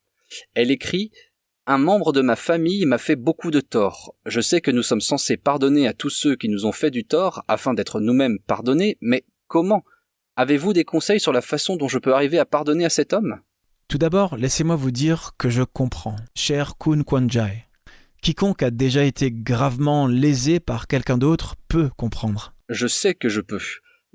Elle écrit « Un membre de ma famille m'a fait beaucoup de tort. Je sais que nous sommes censés pardonner à tous ceux qui nous ont fait du tort afin d'être nous-mêmes pardonnés, mais comment ? Avez-vous des conseils sur la façon dont je peux arriver à pardonner à cet homme ?» Tout d'abord, laissez-moi vous dire que je comprends, cher Kun Kwanjai. Quiconque a déjà été gravement lésé par quelqu'un d'autre peut comprendre. Je sais que je peux.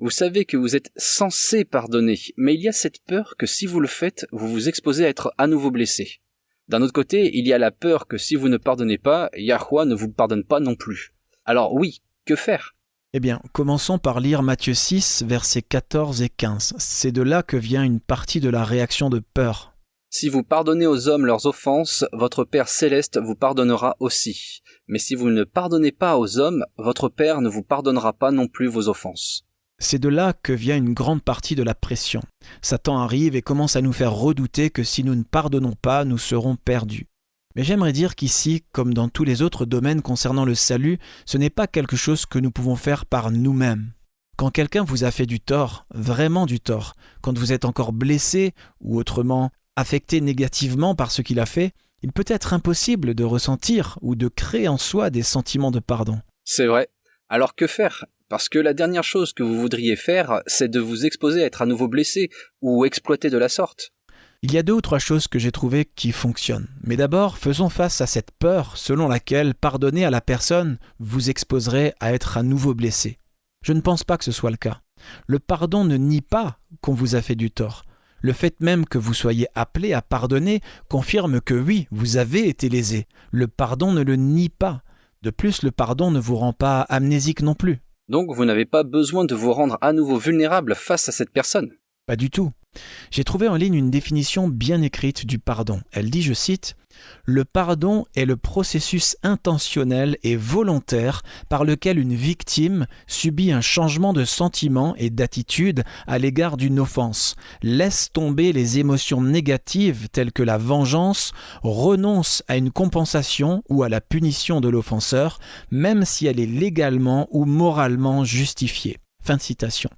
Vous savez que vous êtes censé pardonner, mais il y a cette peur que si vous le faites, vous vous exposez à être à nouveau blessé. D'un autre côté, il y a la peur que si vous ne pardonnez pas, Yahuwah ne vous pardonne pas non plus. Alors oui, que faire ? Eh bien, commençons par lire Matthieu 6, versets 14 et 15. C'est de là que vient une partie de la réaction de peur. Si vous pardonnez aux hommes leurs offenses, votre Père céleste vous pardonnera aussi. Mais si vous ne pardonnez pas aux hommes, votre Père ne vous pardonnera pas non plus vos offenses. C'est de là que vient une grande partie de la pression. Satan arrive et commence à nous faire redouter que si nous ne pardonnons pas, nous serons perdus. Mais j'aimerais dire qu'ici, comme dans tous les autres domaines concernant le salut, ce n'est pas quelque chose que nous pouvons faire par nous-mêmes. Quand quelqu'un vous a fait du tort, vraiment du tort, quand vous êtes encore blessé ou autrement affecté négativement par ce qu'il a fait, il peut être impossible de ressentir ou de créer en soi des sentiments de pardon. C'est vrai. Alors que faire ? Parce que la dernière chose que vous voudriez faire, c'est de vous exposer à être à nouveau blessé ou exploité de la sorte. Il y a 2 ou 3 choses que j'ai trouvées qui fonctionnent. Mais d'abord, faisons face à cette peur selon laquelle pardonner à la personne vous exposerait à être à nouveau blessé. Je ne pense pas que ce soit le cas. Le pardon ne nie pas qu'on vous a fait du tort. Le fait même que vous soyez appelé à pardonner confirme que oui, vous avez été lésé. Le pardon ne le nie pas. De plus, le pardon ne vous rend pas amnésique non plus. Donc vous n'avez pas besoin de vous rendre à nouveau vulnérable face à cette personne. Pas du tout. J'ai trouvé en ligne une définition bien écrite du pardon. Elle dit, je cite, « Le pardon est le processus intentionnel et volontaire par lequel une victime subit un changement de sentiment et d'attitude à l'égard d'une offense, laisse tomber les émotions négatives telles que la vengeance, renonce à une compensation ou à la punition de l'offenseur, même si elle est légalement ou moralement justifiée. » Fin de citation.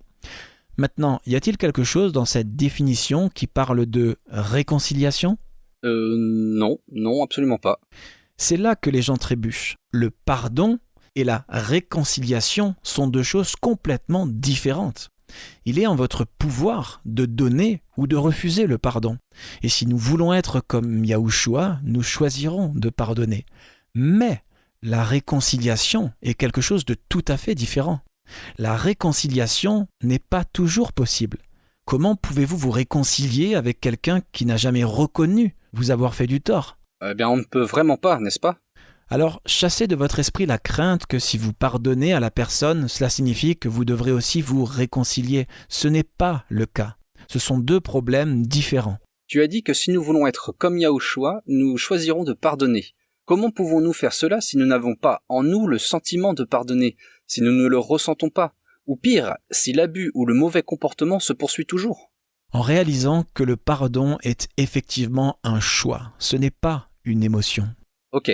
Maintenant, y a-t-il quelque chose dans cette définition qui parle de réconciliation ? Non, absolument pas. C'est là que les gens trébuchent. Le pardon et la réconciliation sont 2 choses complètement différentes. Il est en votre pouvoir de donner ou de refuser le pardon. Et si nous voulons être comme Yahushua, nous choisirons de pardonner. Mais la réconciliation est quelque chose de tout à fait différent. La réconciliation n'est pas toujours possible. Comment pouvez-vous vous réconcilier avec quelqu'un qui n'a jamais reconnu vous avoir fait du tort ? Eh bien, on ne peut vraiment pas, n'est-ce pas ? Alors, chassez de votre esprit la crainte que si vous pardonnez à la personne, cela signifie que vous devrez aussi vous réconcilier. Ce n'est pas le cas. Ce sont 2 problèmes différents. Tu as dit que si nous voulons être comme Yahushua, nous choisirons de pardonner. Comment pouvons-nous faire cela si nous n'avons pas en nous le sentiment de pardonner, si nous ne le ressentons pas, ou pire, si l'abus ou le mauvais comportement se poursuit toujours ? En réalisant que le pardon est effectivement un choix, ce n'est pas une émotion. Ok,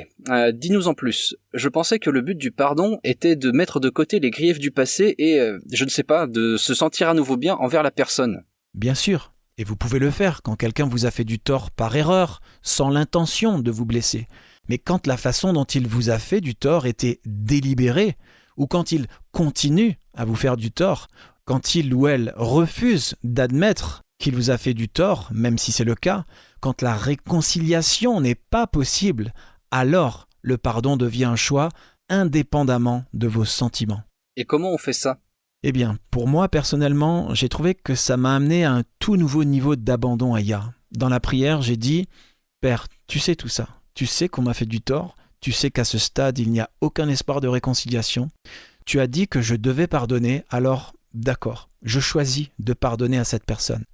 dis-nous en plus. Je pensais que le but du pardon était de mettre de côté les griefs du passé et, je ne sais pas, de se sentir à nouveau bien envers la personne. Bien sûr, et vous pouvez le faire quand quelqu'un vous a fait du tort par erreur, sans l'intention de vous blesser. Mais quand la façon dont il vous a fait du tort était délibérée, ou quand il continue à vous faire du tort, quand il ou elle refuse d'admettre qu'il vous a fait du tort, même si c'est le cas, quand la réconciliation n'est pas possible, alors le pardon devient un choix indépendamment de vos sentiments. Et comment on fait ça ? Eh bien, pour moi personnellement, j'ai trouvé que ça m'a amené à un tout nouveau niveau d'abandon à Yah. Dans la prière, j'ai dit « Père, tu sais tout ça. Tu sais qu'on m'a fait du tort, tu sais qu'à ce stade, il n'y a aucun espoir de réconciliation. Tu as dit que je devais pardonner, alors d'accord, je choisis de pardonner à cette personne.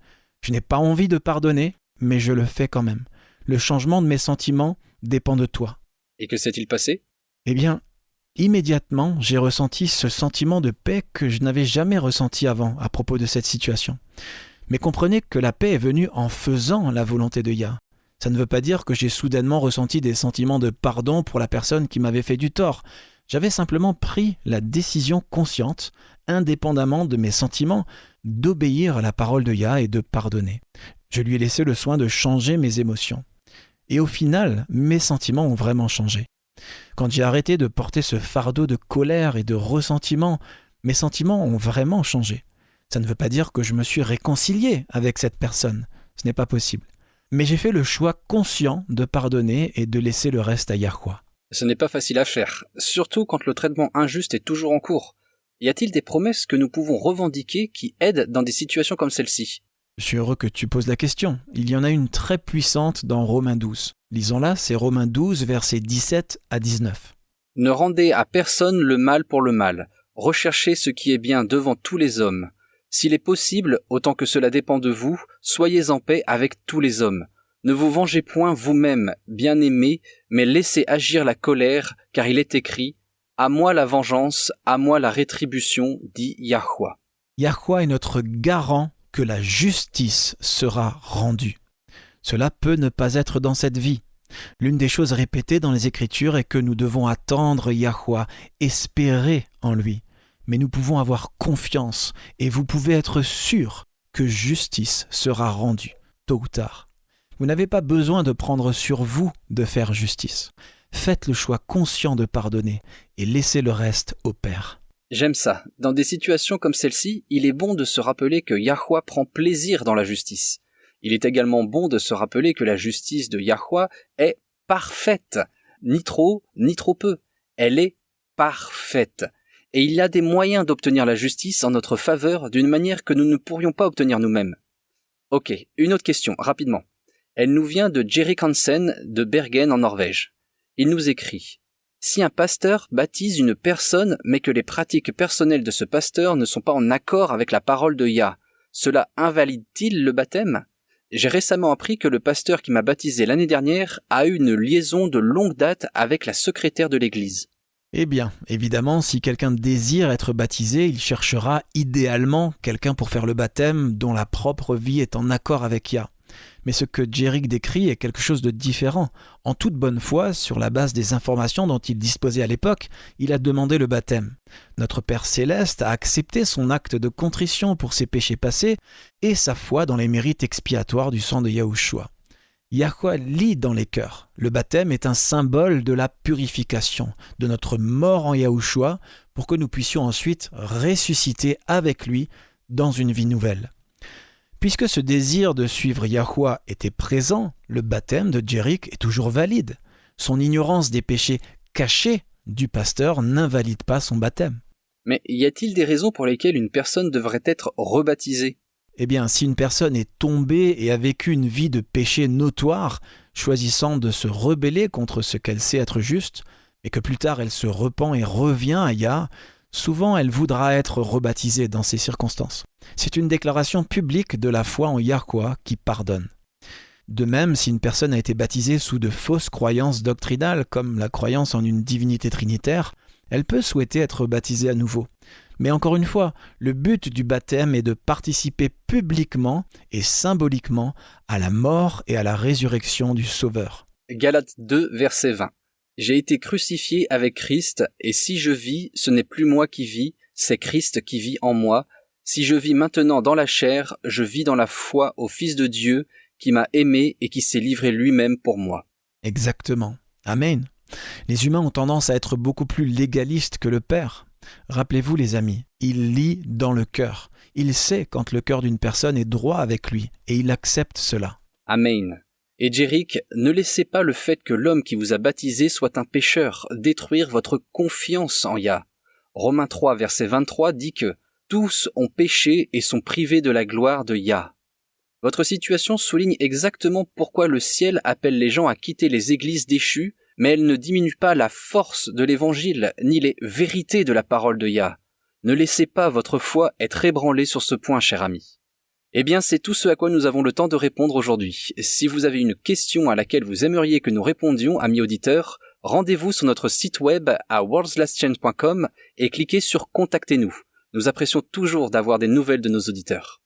Je n'ai pas envie de pardonner, mais je le fais quand même. Le changement de mes sentiments dépend de toi. » Et que s'est-il passé ? Eh bien, immédiatement, j'ai ressenti ce sentiment de paix que je n'avais jamais ressenti avant à propos de cette situation. Mais comprenez que la paix est venue en faisant la volonté de Yah. Ça ne veut pas dire que j'ai soudainement ressenti des sentiments de pardon pour la personne qui m'avait fait du tort. J'avais simplement pris la décision consciente, indépendamment de mes sentiments, d'obéir à la parole de Yah et de pardonner. Je lui ai laissé le soin de changer mes émotions. Et au final, mes sentiments ont vraiment changé. Quand j'ai arrêté de porter ce fardeau de colère et de ressentiment, mes sentiments ont vraiment changé. Ça ne veut pas dire que je me suis réconcilié avec cette personne. Ce n'est pas possible. Mais j'ai fait le choix conscient de pardonner et de laisser le reste à Yahuwah. Ce n'est pas facile à faire, surtout quand le traitement injuste est toujours en cours. Y a-t-il des promesses que nous pouvons revendiquer qui aident dans des situations comme celle-ci ? Je suis heureux que tu poses la question. Il y en a une très puissante dans Romains 12. Lisons-la, c'est Romains 12, versets 17 à 19. « Ne rendez à personne le mal pour le mal. Recherchez ce qui est bien devant tous les hommes. S'il est possible, autant que cela dépend de vous, soyez en paix avec tous les hommes. Ne vous vengez point vous-même, bien-aimés, mais laissez agir la colère, car il est écrit « À moi la vengeance, à moi la rétribution, dit Yahweh. » Yahweh est notre garant que la justice sera rendue. Cela peut ne pas être dans cette vie. L'une des choses répétées dans les Écritures est que nous devons attendre Yahweh, espérer en lui. Mais nous pouvons avoir confiance et vous pouvez être sûr que justice sera rendue, tôt ou tard. Vous n'avez pas besoin de prendre sur vous de faire justice. Faites le choix conscient de pardonner et laissez le reste au Père. J'aime ça. Dans des situations comme celle-ci, il est bon de se rappeler que Yahweh prend plaisir dans la justice. Il est également bon de se rappeler que la justice de Yahweh est parfaite. Ni trop, ni trop peu. Elle est parfaite. Et il y a des moyens d'obtenir la justice en notre faveur d'une manière que nous ne pourrions pas obtenir nous-mêmes. Ok, une autre question, rapidement. Elle nous vient de Jerry Hansen de Bergen en Norvège. Il nous écrit « Si un pasteur baptise une personne mais que les pratiques personnelles de ce pasteur ne sont pas en accord avec la parole de Yah, cela invalide-t-il le baptême ? J'ai récemment appris que le pasteur qui m'a baptisé l'année dernière a eu une liaison de longue date avec la secrétaire de l'église. » Eh bien, évidemment, si quelqu'un désire être baptisé, il cherchera idéalement quelqu'un pour faire le baptême dont la propre vie est en accord avec Yah. Mais ce que Jerick décrit est quelque chose de différent. En toute bonne foi, sur la base des informations dont il disposait à l'époque, il a demandé le baptême. Notre Père Céleste a accepté son acte de contrition pour ses péchés passés et sa foi dans les mérites expiatoires du sang de Yahushua. Yahweh lit dans les cœurs. Le baptême est un symbole de la purification, de notre mort en Yahushua, pour que nous puissions ensuite ressusciter avec lui dans une vie nouvelle. Puisque ce désir de suivre Yahweh était présent, le baptême de Jerick est toujours valide. Son ignorance des péchés cachés du pasteur n'invalide pas son baptême. Mais y a-t-il des raisons pour lesquelles une personne devrait être rebaptisée ? Eh bien, si une personne est tombée et a vécu une vie de péché notoire, choisissant de se rebeller contre ce qu'elle sait être juste, et que plus tard elle se repent et revient à Yah, souvent elle voudra être rebaptisée dans ces circonstances. C'est une déclaration publique de la foi en Yahweh qui pardonne. De même, si une personne a été baptisée sous de fausses croyances doctrinales, comme la croyance en une divinité trinitaire, elle peut souhaiter être baptisée à nouveau. Mais encore une fois, le but du baptême est de participer publiquement et symboliquement à la mort et à la résurrection du Sauveur. Galates 2, verset 20. « J'ai été crucifié avec Christ, et si je vis, ce n'est plus moi qui vis, c'est Christ qui vit en moi. Si je vis maintenant dans la chair, je vis dans la foi au Fils de Dieu, qui m'a aimé et qui s'est livré lui-même pour moi. » Exactement. Amen. Les humains ont tendance à être beaucoup plus légalistes que le Père. Rappelez-vous les amis, il lit dans le cœur. Il sait quand le cœur d'une personne est droit avec lui et il accepte cela. Amen. Et Jerick, ne laissez pas le fait que l'homme qui vous a baptisé soit un pécheur détruire votre confiance en Yah. Romains 3, verset 23 dit que « Tous ont péché et sont privés de la gloire de Yah ». Votre situation souligne exactement pourquoi le ciel appelle les gens à quitter les églises déchues, mais elle ne diminue pas la force de l'évangile, ni les vérités de la parole de Yah. Ne laissez pas votre foi être ébranlée sur ce point, cher ami. Eh bien, c'est tout ce à quoi nous avons le temps de répondre aujourd'hui. Si vous avez une question à laquelle vous aimeriez que nous répondions, amis auditeurs, rendez-vous sur notre site web à worldslastchance.com et cliquez sur « Contactez-nous ». Nous apprécions toujours d'avoir des nouvelles de nos auditeurs.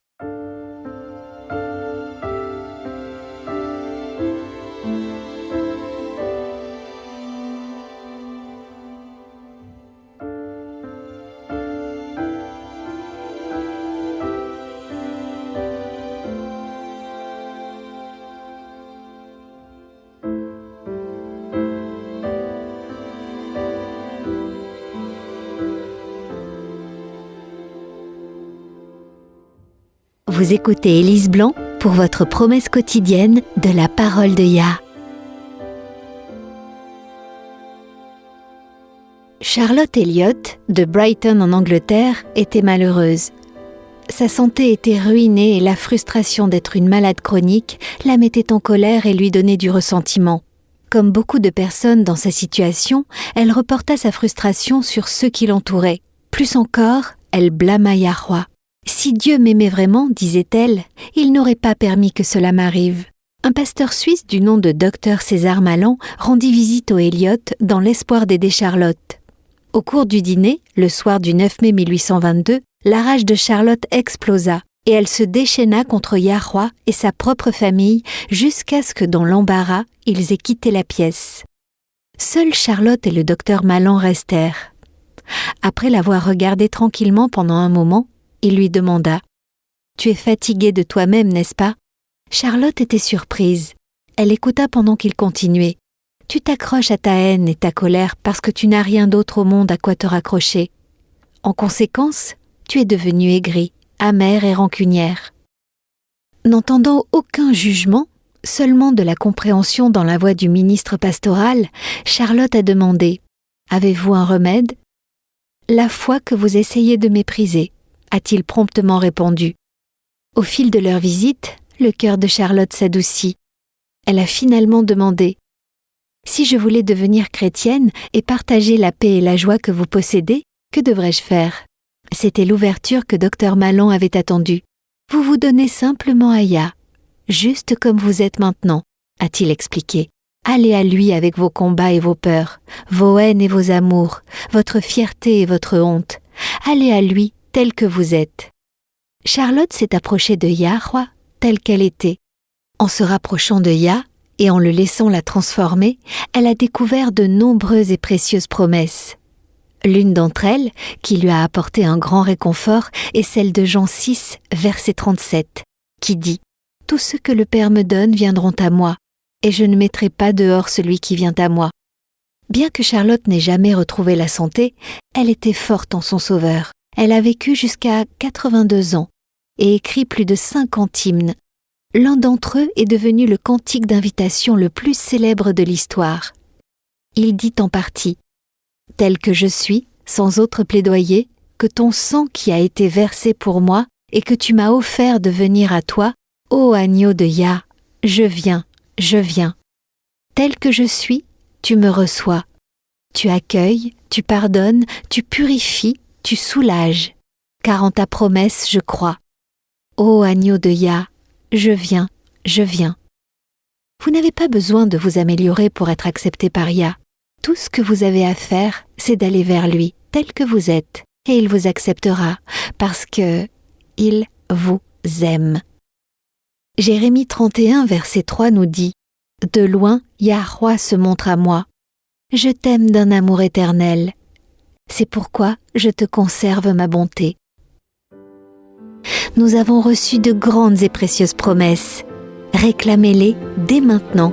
Vous écoutez Élise Blanc pour votre promesse quotidienne de la parole de Yah. Charlotte Elliott, de Brighton en Angleterre, était malheureuse. Sa santé était ruinée et la frustration d'être une malade chronique la mettait en colère et lui donnait du ressentiment. Comme beaucoup de personnes dans sa situation, elle reporta sa frustration sur ceux qui l'entouraient. Plus encore, elle blâma Yahweh. « Si Dieu m'aimait vraiment, disait-elle, il n'aurait pas permis que cela m'arrive. » Un pasteur suisse du nom de Dr César Malan rendit visite aux Elliott dans l'espoir d'aider Charlotte. Au cours du dîner, le soir du 9 mai 1822, la rage de Charlotte explosa et elle se déchaîna contre Yahweh et sa propre famille jusqu'à ce que dans l'embarras, ils aient quitté la pièce. Seuls Charlotte et le docteur Malan restèrent. Après l'avoir regardé tranquillement pendant un moment, il lui demanda « Tu es fatiguée de toi-même, n'est-ce pas ?» Charlotte était surprise. Elle écouta pendant qu'il continuait. « Tu t'accroches à ta haine et ta colère parce que tu n'as rien d'autre au monde à quoi te raccrocher. En conséquence, tu es devenue aigrie, amère et rancunière. » N'entendant aucun jugement, seulement de la compréhension dans la voix du ministre pastoral, Charlotte a demandé « Avez-vous un remède ?»« La foi que vous essayez de mépriser », a-t-il promptement répondu. Au fil de leur visite, le cœur de Charlotte s'adoucit. Elle a finalement demandé « Si je voulais devenir chrétienne et partager la paix et la joie que vous possédez, que devrais-je faire ?» C'était l'ouverture que Dr Malan avait attendue. « Vous vous donnez simplement à Yah, juste comme vous êtes maintenant, » a-t-il expliqué. « Allez à lui avec vos combats et vos peurs, vos haines et vos amours, votre fierté et votre honte. Allez à lui tel que vous êtes. » Charlotte s'est approchée de Yahweh telle qu'elle était. En se rapprochant de Yah et en le laissant la transformer, elle a découvert de nombreuses et précieuses promesses. L'une d'entre elles, qui lui a apporté un grand réconfort, est celle de Jean 6, verset 37, qui dit « Tous ceux que le Père me donne viendront à moi, et je ne mettrai pas dehors celui qui vient à moi. » Bien que Charlotte n'ait jamais retrouvé la santé, elle était forte en son Sauveur. Elle a vécu jusqu'à 82 ans et écrit plus de 50 hymnes. L'un d'entre eux est devenu le cantique d'invitation le plus célèbre de l'histoire. Il dit en partie « Tel que je suis, sans autre plaidoyer, que ton sang qui a été versé pour moi et que tu m'as offert de venir à toi, ô agneau de Yah, je viens, je viens. Tel que je suis, tu me reçois. Tu accueilles, tu pardonnes, tu purifies, tu soulages, car en ta promesse je crois. Ô agneau de Yah, je viens, je viens. » Vous n'avez pas besoin de vous améliorer pour être accepté par Yah. Tout ce que vous avez à faire, c'est d'aller vers lui, tel que vous êtes, et il vous acceptera, parce que il vous aime. Jérémie 31, verset 3 nous dit « De loin, Yahweh se montre à moi. Je t'aime d'un amour éternel. C'est pourquoi je te conserve ma bonté. » Nous avons reçu de grandes et précieuses promesses. Réclamez-les dès maintenant.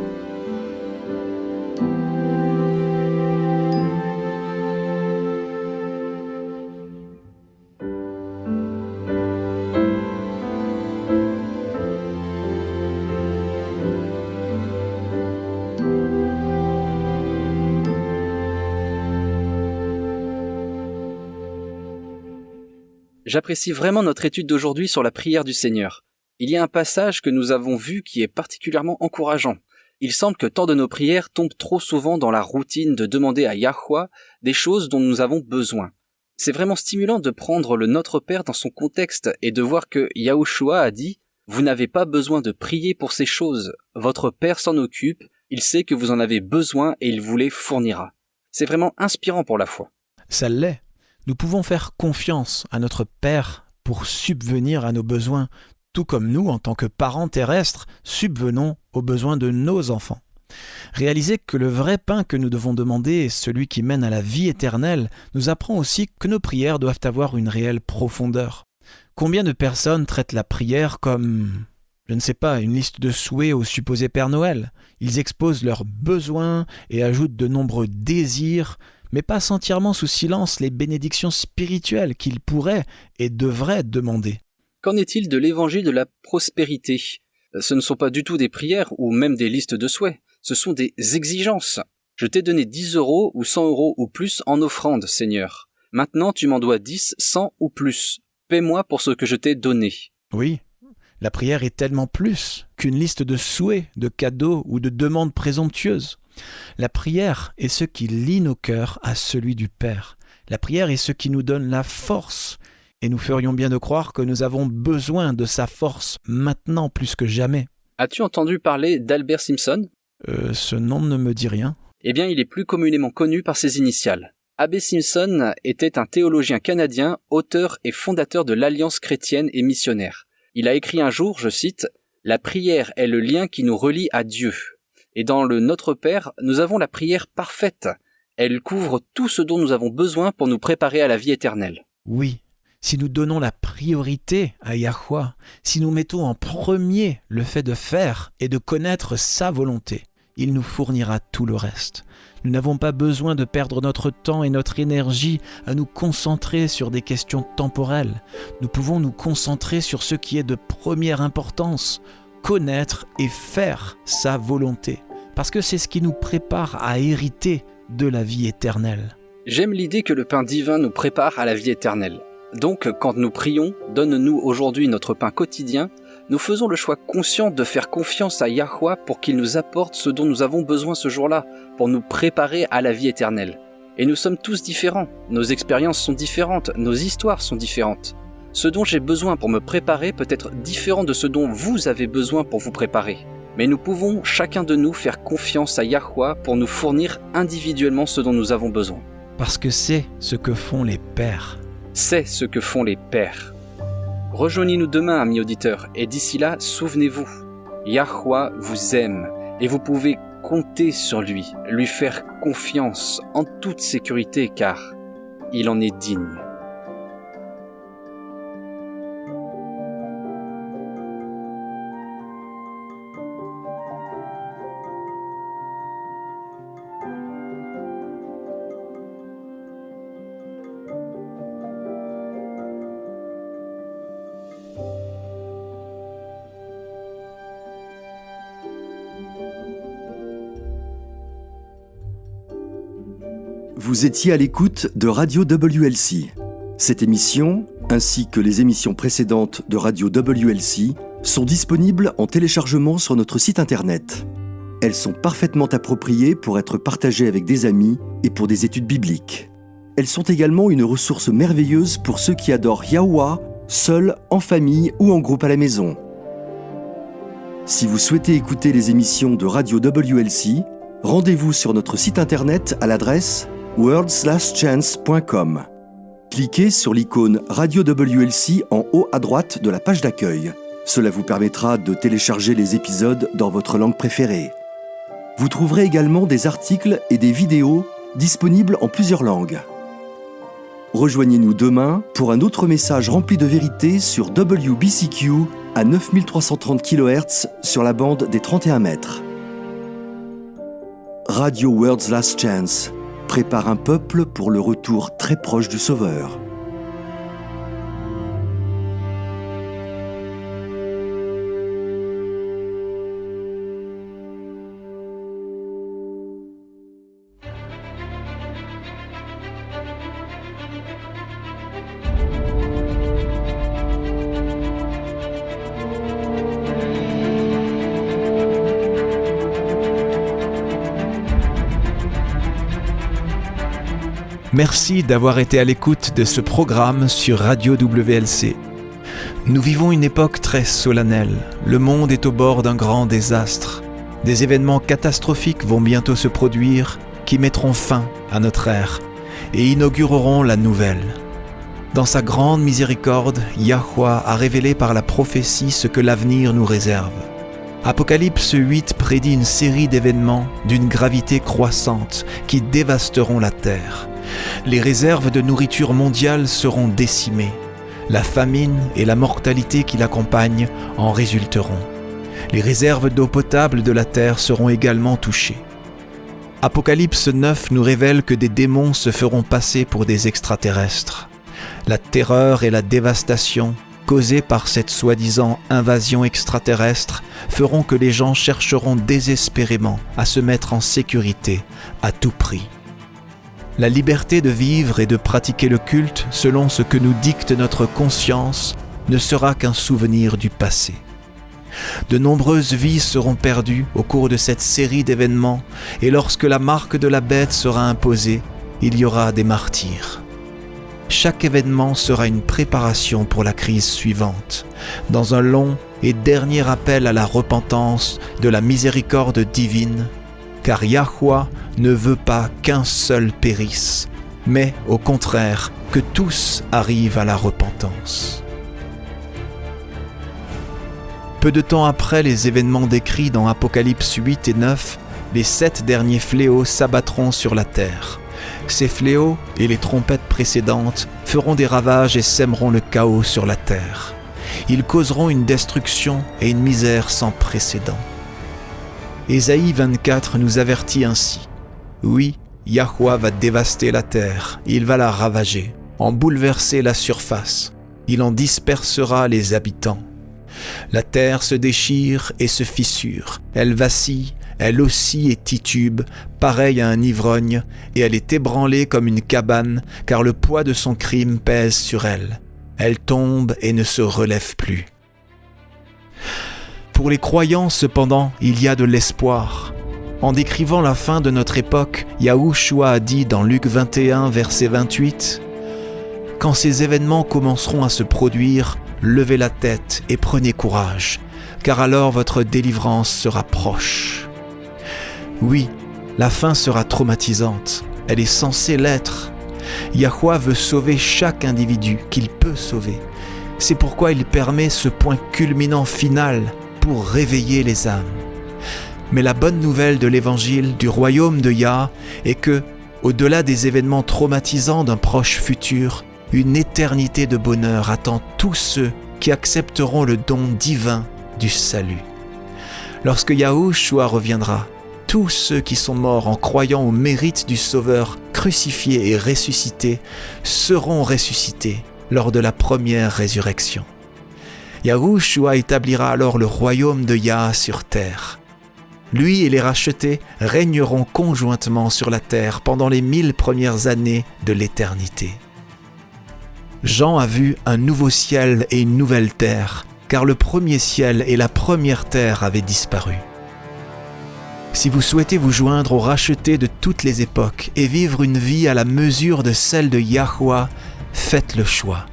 J'apprécie vraiment notre étude d'aujourd'hui sur la prière du Seigneur. Il y a un passage que nous avons vu qui est particulièrement encourageant. Il semble que tant de nos prières tombent trop souvent dans la routine de demander à Yahweh des choses dont nous avons besoin. C'est vraiment stimulant de prendre le Notre Père dans son contexte et de voir que Yahushua a dit « Vous n'avez pas besoin de prier pour ces choses. Votre Père s'en occupe, il sait que vous en avez besoin et il vous les fournira. » C'est vraiment inspirant pour la foi. Ça l'est. Nous pouvons faire confiance à notre Père pour subvenir à nos besoins, tout comme nous, en tant que parents terrestres, subvenons aux besoins de nos enfants. Réaliser que le vrai pain que nous devons demander est celui qui mène à la vie éternelle nous apprend aussi que nos prières doivent avoir une réelle profondeur. Combien de personnes traitent la prière comme, je ne sais pas, une liste de souhaits au supposé Père Noël? Ils exposent leurs besoins et ajoutent de nombreux désirs, mais passent entièrement sous silence les bénédictions spirituelles qu'ils pourraient et devraient demander. Qu'en est-il de l'évangile de la prospérité ? Ce ne sont pas du tout des prières ou même des listes de souhaits, ce sont des exigences. Je t'ai donné 10 € ou 100 € ou plus en offrande, Seigneur. Maintenant tu m'en dois 10, 100 ou plus. Paie-moi pour ce que je t'ai donné. » Oui, la prière est tellement plus qu'une liste de souhaits, de cadeaux ou de demandes présomptueuses. La prière est ce qui lie nos cœurs à celui du Père. La prière est ce qui nous donne la force. Et nous ferions bien de croire que nous avons besoin de sa force maintenant plus que jamais. As-tu entendu parler d'Albert Simpson ? Ce nom ne me dit rien. Eh bien, il est plus communément connu par ses initiales. A.B. Simpson était un théologien canadien, auteur et fondateur de l'Alliance chrétienne et missionnaire. Il a écrit un jour, je cite, « La prière est le lien qui nous relie à Dieu. Et dans le Notre Père, nous avons la prière parfaite. Elle couvre tout ce dont nous avons besoin pour nous préparer à la vie éternelle. » Oui, si nous donnons la priorité à Yahweh, si nous mettons en premier le fait de faire et de connaître sa volonté, il nous fournira tout le reste. Nous n'avons pas besoin de perdre notre temps et notre énergie à nous concentrer sur des questions temporelles. Nous pouvons nous concentrer sur ce qui est de première importance, connaître et faire sa volonté, parce que c'est ce qui nous prépare à hériter de la vie éternelle. J'aime l'idée que le pain divin nous prépare à la vie éternelle. Donc, quand nous prions, donne-nous aujourd'hui notre pain quotidien, nous faisons le choix conscient de faire confiance à Yahweh pour qu'il nous apporte ce dont nous avons besoin ce jour-là, pour nous préparer à la vie éternelle. Et nous sommes tous différents, nos expériences sont différentes, nos histoires sont différentes. Ce dont j'ai besoin pour me préparer peut être différent de ce dont vous avez besoin pour vous préparer. Mais nous pouvons, chacun de nous, faire confiance à Yahweh pour nous fournir individuellement ce dont nous avons besoin. Parce que c'est ce que font les pères. C'est ce que font les pères. Rejoignez-nous demain, amis auditeurs, et d'ici là, souvenez-vous, Yahweh vous aime, et vous pouvez compter sur lui faire confiance en toute sécurité, car il en est digne. Vous étiez à l'écoute de Radio WLC. Cette émission, ainsi que les émissions précédentes de Radio WLC, sont disponibles en téléchargement sur notre site internet. Elles sont parfaitement appropriées pour être partagées avec des amis et pour des études bibliques. Elles sont également une ressource merveilleuse pour ceux qui adorent Yahweh, seuls, en famille ou en groupe à la maison. Si vous souhaitez écouter les émissions de Radio WLC, rendez-vous sur notre site internet à l'adresse worldslastchance.com. Cliquez sur l'icône Radio WLC en haut à droite de la page d'accueil. Cela vous permettra de télécharger les épisodes dans votre langue préférée. Vous trouverez également des articles et des vidéos disponibles en plusieurs langues. Rejoignez-nous demain pour un autre message rempli de vérité sur WBCQ à 9330 kHz sur la bande des 31 mètres. Radio World's Last Chance prépare un peuple pour le retour très proche du Sauveur. Merci d'avoir été à l'écoute de ce programme sur Radio WLC. Nous vivons une époque très solennelle. Le monde est au bord d'un grand désastre. Des événements catastrophiques vont bientôt se produire qui mettront fin à notre ère et inaugureront la nouvelle. Dans sa grande miséricorde, Yahweh a révélé par la prophétie ce que l'avenir nous réserve. Apocalypse 8 prédit une série d'événements d'une gravité croissante qui dévasteront la terre. Les réserves de nourriture mondiale seront décimées. La famine et la mortalité qui l'accompagnent en résulteront. Les réserves d'eau potable de la terre seront également touchées. Apocalypse 9 nous révèle que des démons se feront passer pour des extraterrestres. La terreur et la dévastation causés par cette soi-disant invasion extraterrestre, feront que les gens chercheront désespérément à se mettre en sécurité à tout prix. La liberté de vivre et de pratiquer le culte selon ce que nous dicte notre conscience ne sera qu'un souvenir du passé. De nombreuses vies seront perdues au cours de cette série d'événements et lorsque la marque de la bête sera imposée, il y aura des martyrs. Chaque événement sera une préparation pour la crise suivante, dans un long et dernier appel à la repentance de la miséricorde divine, car Yahweh ne veut pas qu'un seul périsse, mais au contraire que tous arrivent à la repentance. Peu de temps après les événements décrits dans Apocalypse 8 et 9, les 7 derniers fléaux s'abattront sur la terre. Ces fléaux et les trompettes précédentes feront des ravages et sèmeront le chaos sur la terre. Ils causeront une destruction et une misère sans précédent. Ésaïe 24 nous avertit ainsi. Oui, Yahweh va dévaster la terre, il va la ravager, en bouleverser la surface, il en dispersera les habitants. La terre se déchire et se fissure, elle vacille, elle oscille et titube, pareille à un ivrogne, et elle est ébranlée comme une cabane, car le poids de son crime pèse sur elle. Elle tombe et ne se relève plus. Pour les croyants, cependant, il y a de l'espoir. En décrivant la fin de notre époque, Yahushua a dit dans Luc 21, verset 28, « Quand ces événements commenceront à se produire, levez la tête et prenez courage, car alors votre délivrance sera proche. » Oui, la fin sera traumatisante, elle est censée l'être. Yahweh veut sauver chaque individu qu'il peut sauver. C'est pourquoi il permet ce point culminant final pour réveiller les âmes. Mais la bonne nouvelle de l'évangile du royaume de Yah est que, au-delà des événements traumatisants d'un proche futur, une éternité de bonheur attend tous ceux qui accepteront le don divin du salut. Lorsque Yahushua reviendra, tous ceux qui sont morts en croyant au mérite du Sauveur crucifié et ressuscité seront ressuscités lors de la première résurrection. Yahushua établira alors le royaume de Yah sur terre. Lui et les rachetés régneront conjointement sur la terre pendant les 1000 premières années de l'éternité. Jean a vu un nouveau ciel et une nouvelle terre, car le premier ciel et la première terre avaient disparu. Si vous souhaitez vous joindre aux rachetés de toutes les époques et vivre une vie à la mesure de celle de Yahweh, faites le choix.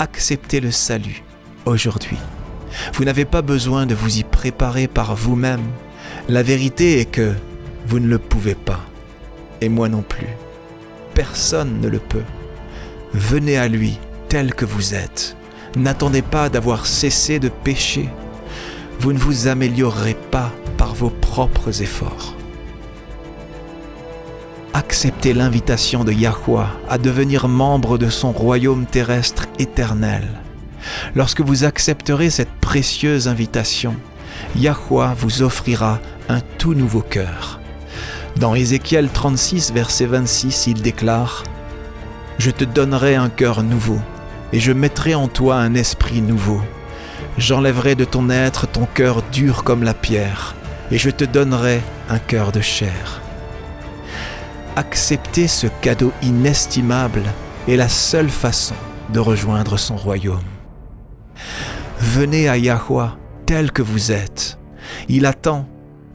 Acceptez le salut aujourd'hui. Vous n'avez pas besoin de vous y préparer par vous-même. La vérité est que vous ne le pouvez pas. Et moi non plus. Personne ne le peut. Venez à lui tel que vous êtes. N'attendez pas d'avoir cessé de pécher. Vous ne vous améliorerez pas par vos propres efforts. Acceptez l'invitation de Yahweh à devenir membre de son royaume terrestre éternel. Lorsque vous accepterez cette précieuse invitation, Yahweh vous offrira un tout nouveau cœur. Dans Ézéchiel 36, verset 26, il déclare « Je te donnerai un cœur nouveau, et je mettrai en toi un esprit nouveau. J'enlèverai de ton être ton cœur dur comme la pierre, et je te donnerai un cœur de chair. » Accepter ce cadeau inestimable est la seule façon de rejoindre son royaume. Venez à Yahweh tel que vous êtes. Il attend,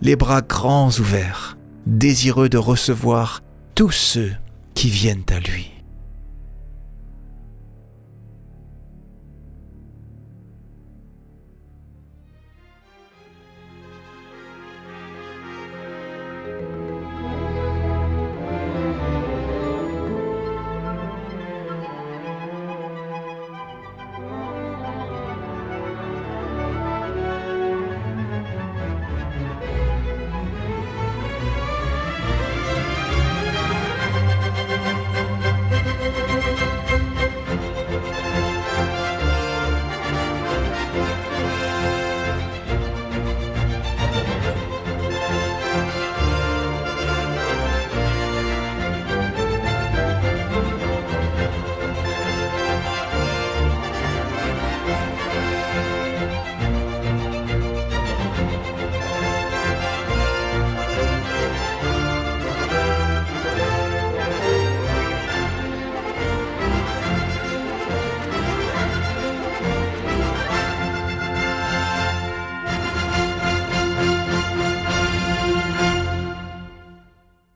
les bras grands ouverts, désireux de recevoir tous ceux qui viennent à lui.